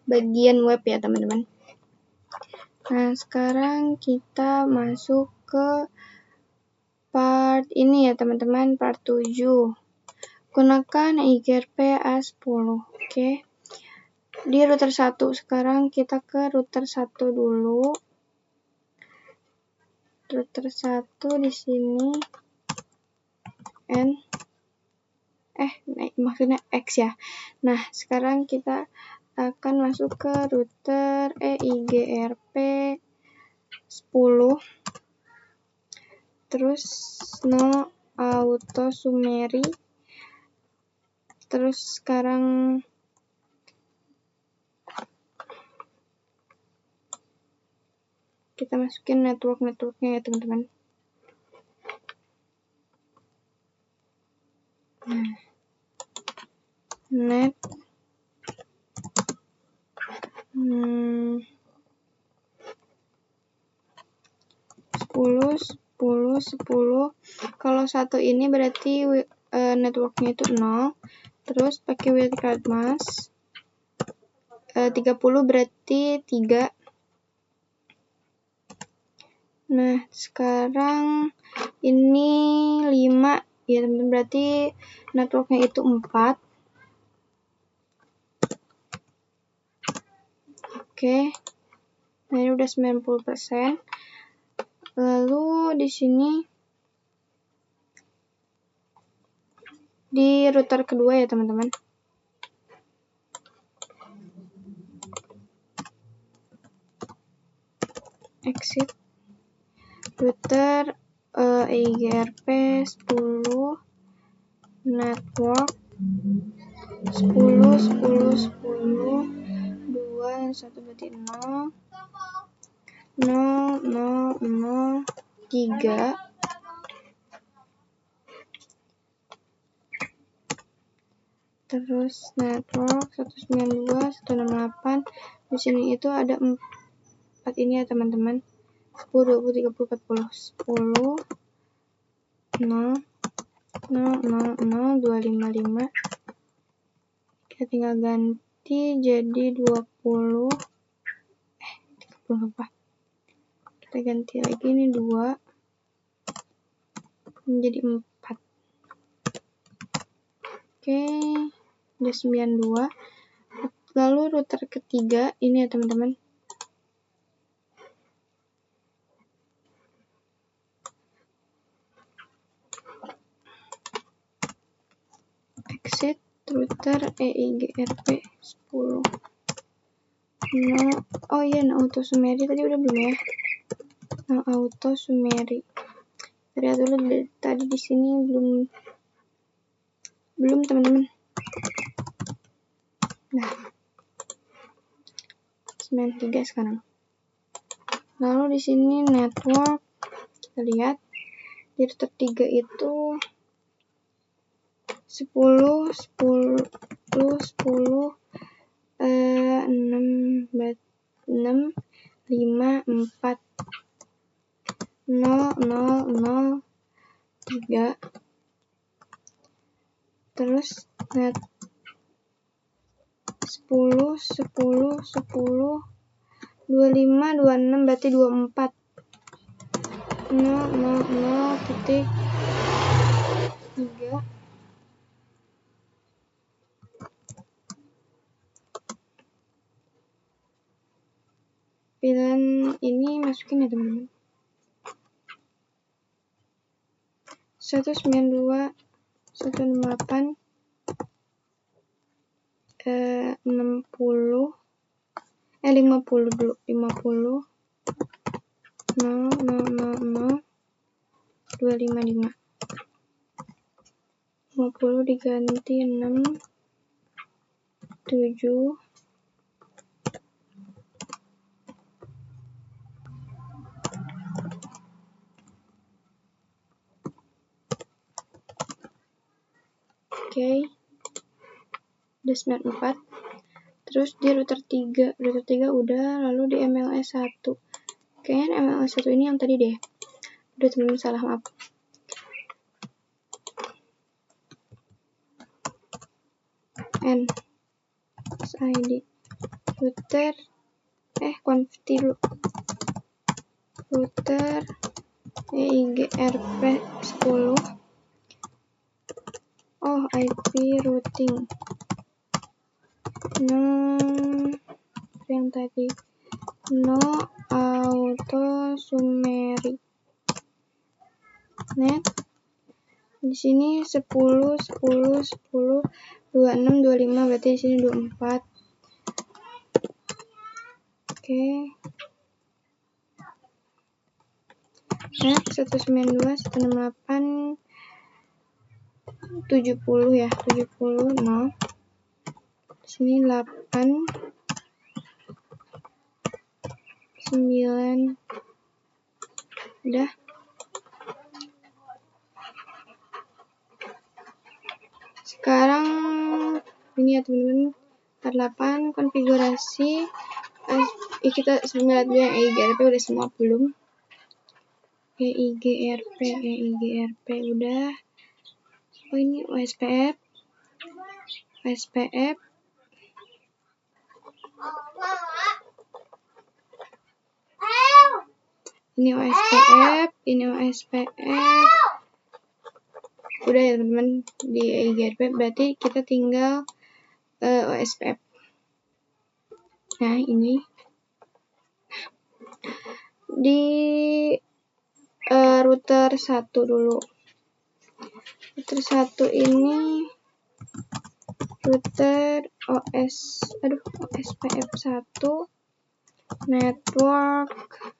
bagian web ya teman-teman. Nah, sekarang kita masuk ke part ini ya teman-teman, part 7. Gunakan IGRP A10. Oke. Di router 1, sekarang kita ke router 1 dulu. Router 1 di sini maksudnya X ya. Nah, sekarang kita akan masuk ke router IGRP 10. Terus no auto summary. Terus sekarang kita masukin networknya ya teman-teman. Net 10. Kalau satu ini berarti networknya itu 0. Terus pakai wildcard mask. 30 berarti 3. Nah, sekarang ini 5 ya teman-teman, berarti networknya itu 4. Oke. Nah, ini udah 90%. Lalu di sini di router kedua ya teman-teman. Exit router IGRP 10 network 10 2 1 berarti 0 3. Terus network 192 168. Di sini itu ada 4 ini ya teman-teman. 10 20 30 40 10 0 255. Kita tinggal ganti jadi 20. 30 apa? Kita ganti lagi ini 2 menjadi 4. Oke, udah 92. Lalu router ketiga ini ya teman-teman. Exit router IGRP 10. No auto summary tadi udah belum ya? No auto summary. Lihat dulu tadi di sini belum teman-teman. Nah, 93 sekarang. Lalu di sini network, kita lihat di router 3 itu 10 6 5 4 0 3. Terus 10, 10, 10, 25, 26, berarti 24. 0, 0, 0, titik 3. Pilihan ini masukin ya teman-teman. 192, 168, 60, 50 dulu, 50, 0, 0, 0, 0, 255. 50 diganti 6, 7, 4, terus di router 3 udah, lalu di MLS 1. Kayaknya MLS 1 ini yang tadi deh. Udah teman-teman, salah, maaf. N ID router konfti dulu. Router EIGRP 10. Oh, IP routing. No, yang tadi. No auto summary. Net. Di sini 10, 10, 10, 26, 25, berarti di sini 24. Oke. Net 192, 168, 70 ya, 70, 0. Di sini 8, 9, udah. Sekarang ini ya teman-teman, 48 konfigurasi. Kita lihat dulu yang EIGRP udah semua belum. EIGRP udah. Oh, ini OSPF. Ini OSPF. Udah ya teman-teman, di EIGRP berarti kita tinggal OSPF. Nah, ini di router 1 dulu. Router 1 ini router OSPF 1 network.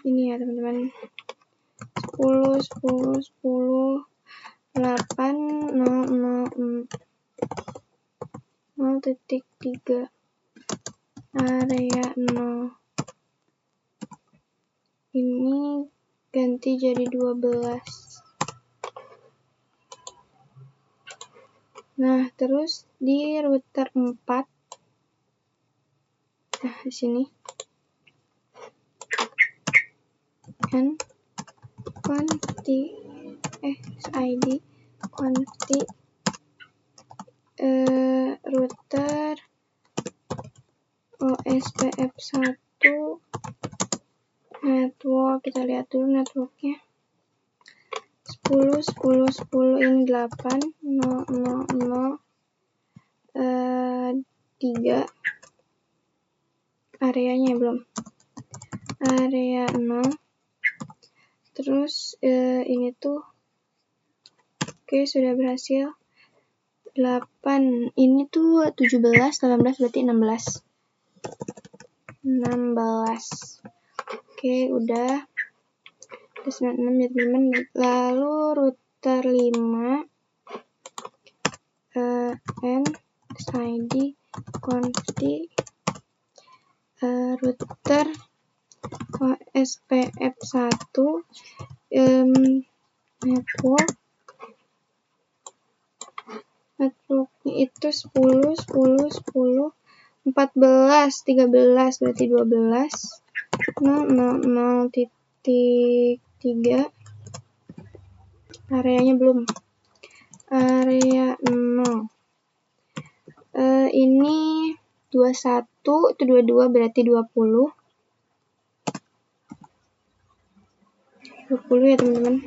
Ini ya teman-teman. 10, 10, 10, 8, 0, 0, 0.3 area 0. Ini ganti jadi 12. Nah, terus di router 4. Nah, di sini kan konfti ID konfti router OSPF 1 network. Kita lihat dulu networknya. 10, 10, 10, ini 8, 0, 0, 0, 3. Areanya belum. Area 0. Terus ini tuh oke, sudah berhasil. 8. Ini tuh 17, 18, berarti 16. 16. Oke, udah. Terus 96 ya teman-teman. Lalu router 5 N ID konfti router OSPF 1 networknya itu 10, 10, 10, 14, 13, berarti 12, 0, 0, 0.3, areanya belum, area 0. ini 21, itu 22 berarti 20. 20 ya teman-teman.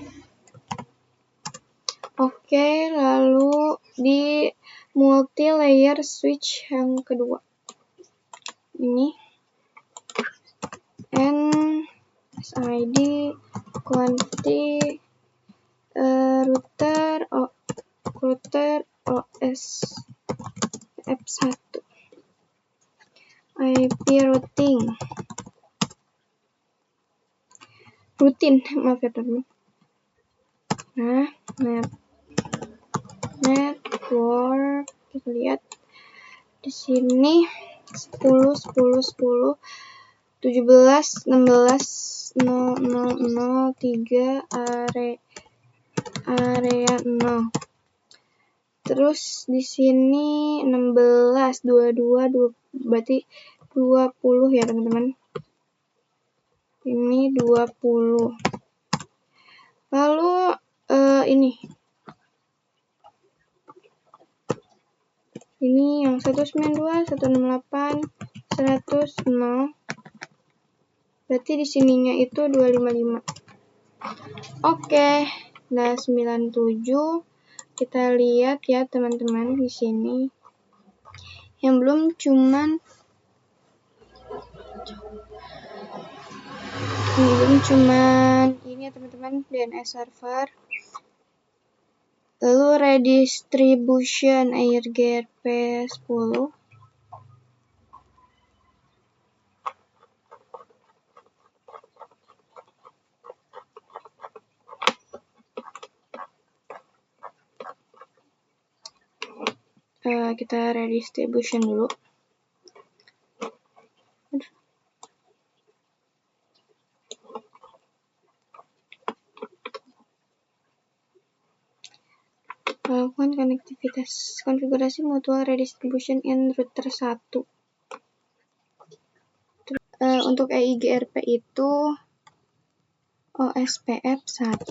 Oke, lalu di multi layer switch yang kedua. Ini SID quantity router OS F1 IP routing maaf ya teman. Nah, network kita lihat di sini 10 10 10 17 16 0 0 0 3 area 0. Terus di sini 16 22 berarti 20 ya teman-teman. Ini 20. Lalu ini yang 192 168 100 0. Berarti di sininya itu 255. Oke. Nah, 97 kita lihat ya teman-teman di sini. Yang belum cuman ini ya teman-teman, DNS server. Lalu redistribution AirGRP 10. Kita redistribution dulu. Lakukan konfigurasi mutual redistribution in router 1. Untuk EIGRP itu OSPF 1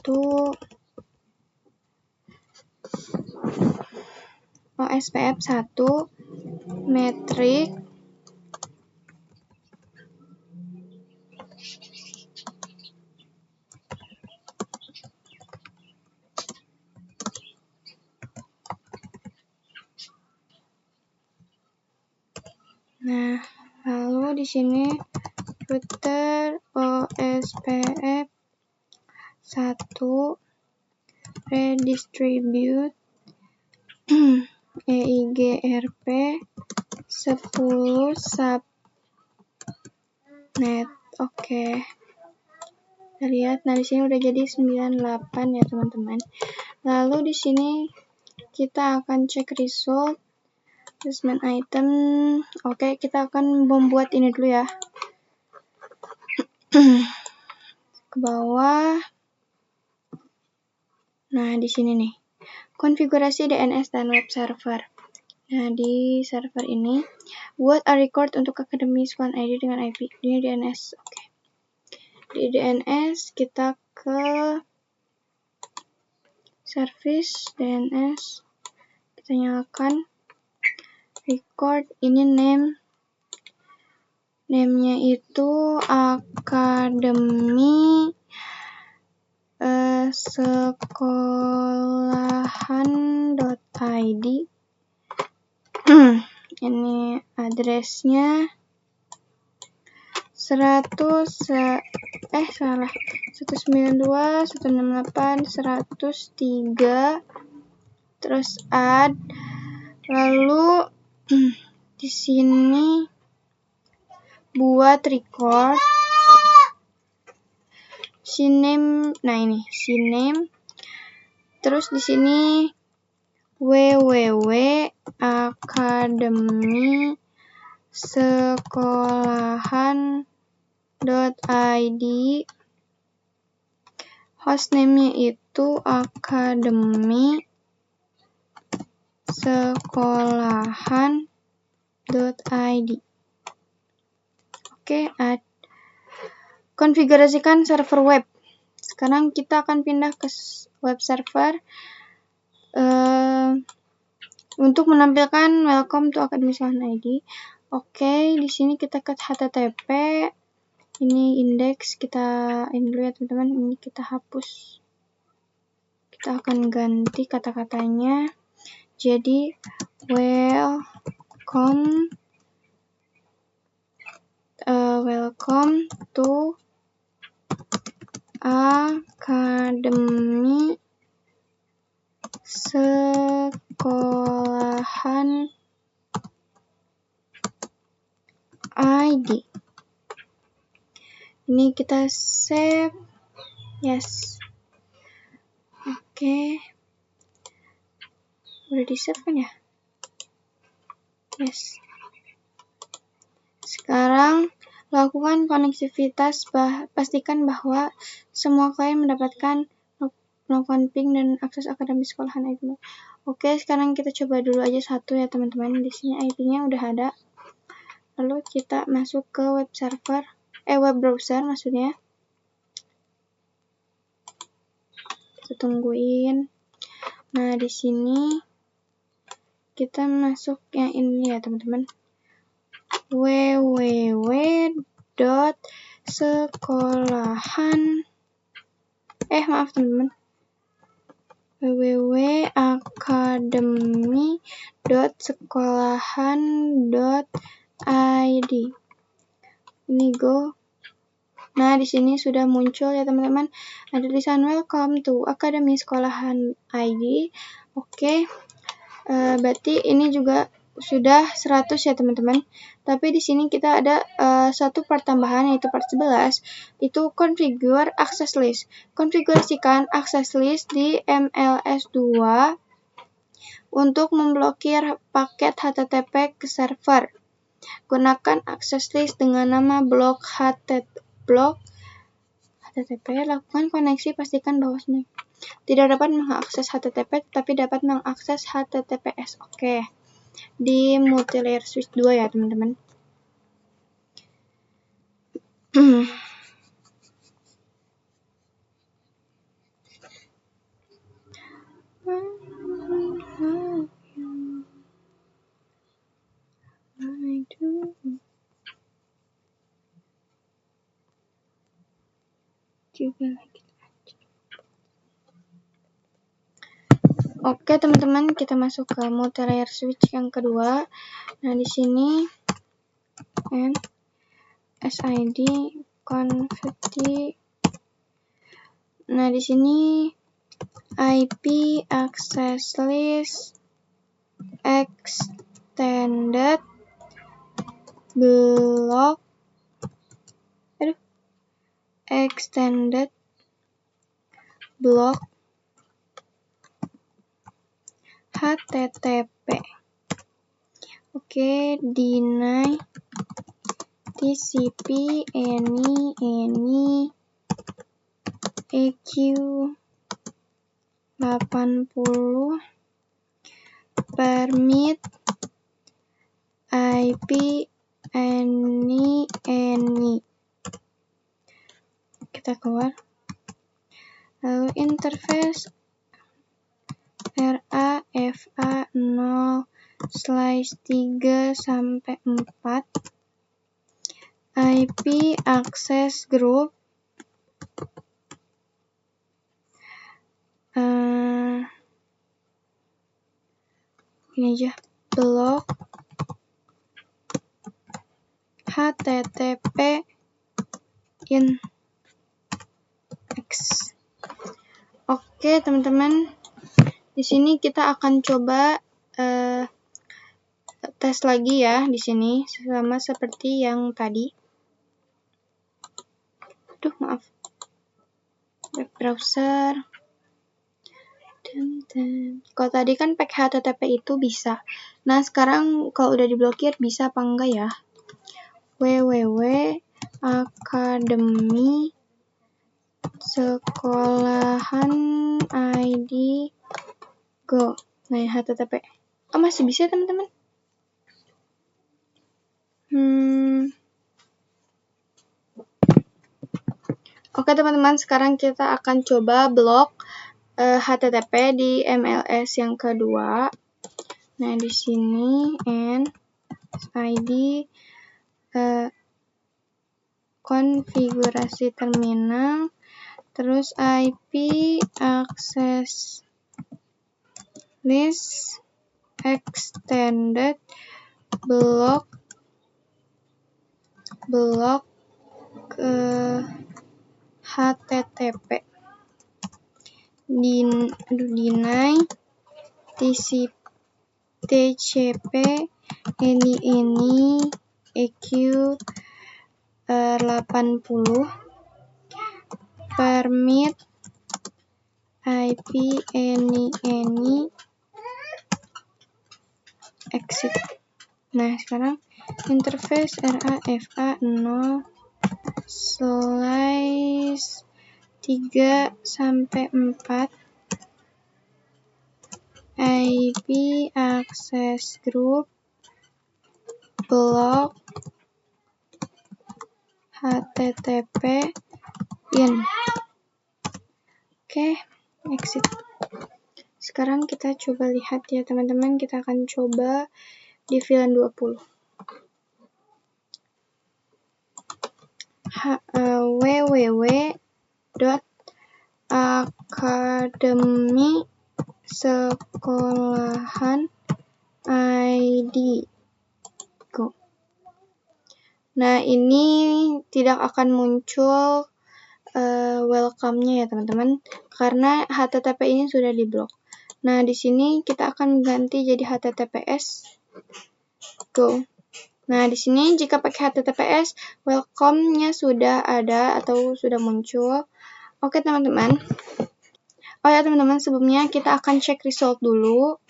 metrik Nah, lalu di sini router OSPF 1 redistribute EIGRP 10 subnet. Oke. Kita lihat, nah di sini udah jadi 98 ya teman-teman. Lalu di sini kita akan cek result assessment item. Oke, kita akan membuat ini dulu ya. Ke bawah. Nah, di sini nih. Konfigurasi DNS dan web server. Nah, di server ini buat a record untuk Academy Squad ID dengan IP. Ini DNS. Oke. Di DNS kita ke service DNS. Kita nyalakan record. Ini name-nya itu Academy sekolahan.id. Ini address-nya 192 168 103 terus add. Lalu di sini buat record CNAME. Nah, ini CNAME. Terus di sini www.akademisekolahan.id. Hostname-nya itu akademisekolahan.id. Oke, konfigurasikan server web. Sekarang kita akan pindah ke web server. untuk menampilkan welcome to Academy Sekolahan ID. Oke, di sini kita ke HTTP. Ini indeks, kita ini dulu ya teman-teman. Ini kita hapus. Kita akan ganti kata-katanya. Jadi welcome to Academy Sekolahan ID. Ini kita save. Yes. Oke. Udah di save kan ya? Yes. Sekarang lakukan konektivitas. Pastikan bahwa semua klien melakukan ping dan akses Akademi Sekolahan ID. Oke, sekarang kita coba dulu aja satu ya teman-teman. Di sini IP-nya udah ada. Lalu kita masuk ke web browser maksudnya. Kita tungguin. Nah, di sini kita masuk yang ini ya teman-teman. www.academy.sekolahan.id. Ini go. Nah, di sini sudah muncul ya teman-teman. Ada tulisan welcome to Academy Sekolahan ID. Oke. Berarti ini juga sudah 100 ya teman-teman. Tapi di sini kita ada satu part tambahan, yaitu part 11. Itu configure access list. Konfigurasikan access list di MLS2 untuk memblokir paket HTTP ke server. Gunakan access list dengan nama blok HTTP. Lakukan koneksi, pastikan bahwa tidak dapat mengakses HTTP, tapi dapat mengakses HTTPS. Oke. Di multilayer switch 2 ya, teman-teman. Oke teman-teman, kita masuk ke multilayer switch yang kedua. Nah, di sini SID config. Nah, di sini IP access list extended block HTTP. Oke, deny TCP any EQ 80 permit IP any. Kita keluar. Lalu interface RAFA 0/3-4 IP access group ini aja, blok HTTP in X. Oke teman-teman, di sini kita akan coba tes lagi ya di sini, sama seperti yang tadi. Maaf. Web browser. Kalau tadi kan pakai HTTP itu bisa. Nah, sekarang kalau udah diblokir bisa apa enggak ya? www.academy sekolahan ID go. Nah, HTTP. Oh, masih bisa teman-teman. Oke teman-teman, sekarang kita akan coba blok HTTP di MLS yang kedua. Nah, di sini and ID konfigurasi terminal, terus IP access list extended block HTTP deny TCP ini EQ 80 permit IP any exit. Nah, sekarang interface RAFA 0 slice 3 sampai 4 IP access group block HTTP in. Oke, exit. Sekarang kita coba lihat ya teman-teman, kita akan coba di VLAN 20. www.academy sekolahan ID. Go. Nah, ini tidak akan muncul welcome-nya ya teman-teman, karena HTTP ini sudah diblok. Nah, di sini kita akan ganti jadi HTTPS. Go. Nah, di sini jika pakai HTTPS, welcome-nya sudah ada atau sudah muncul. Oke, teman-teman. Oh ya, teman-teman, sebelumnya kita akan cek result dulu.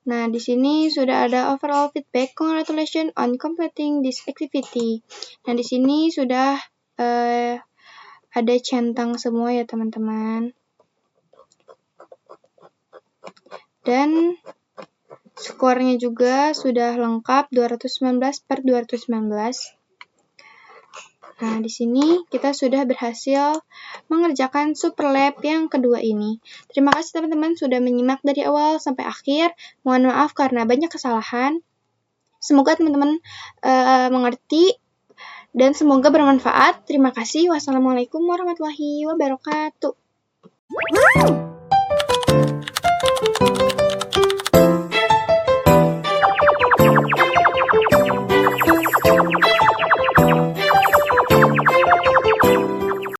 Nah, di sini sudah ada overall feedback. Congratulations on completing this activity. Nah, di sini sudah ada centang semua ya, teman-teman. Dan skornya juga sudah lengkap 219/219. Nah, di sini kita sudah berhasil mengerjakan super lab yang kedua ini. Terima kasih teman-teman sudah menyimak dari awal sampai akhir. Mohon maaf karena banyak kesalahan. Semoga teman-teman mengerti dan semoga bermanfaat. Terima kasih. Wassalamualaikum warahmatullahi wabarakatuh.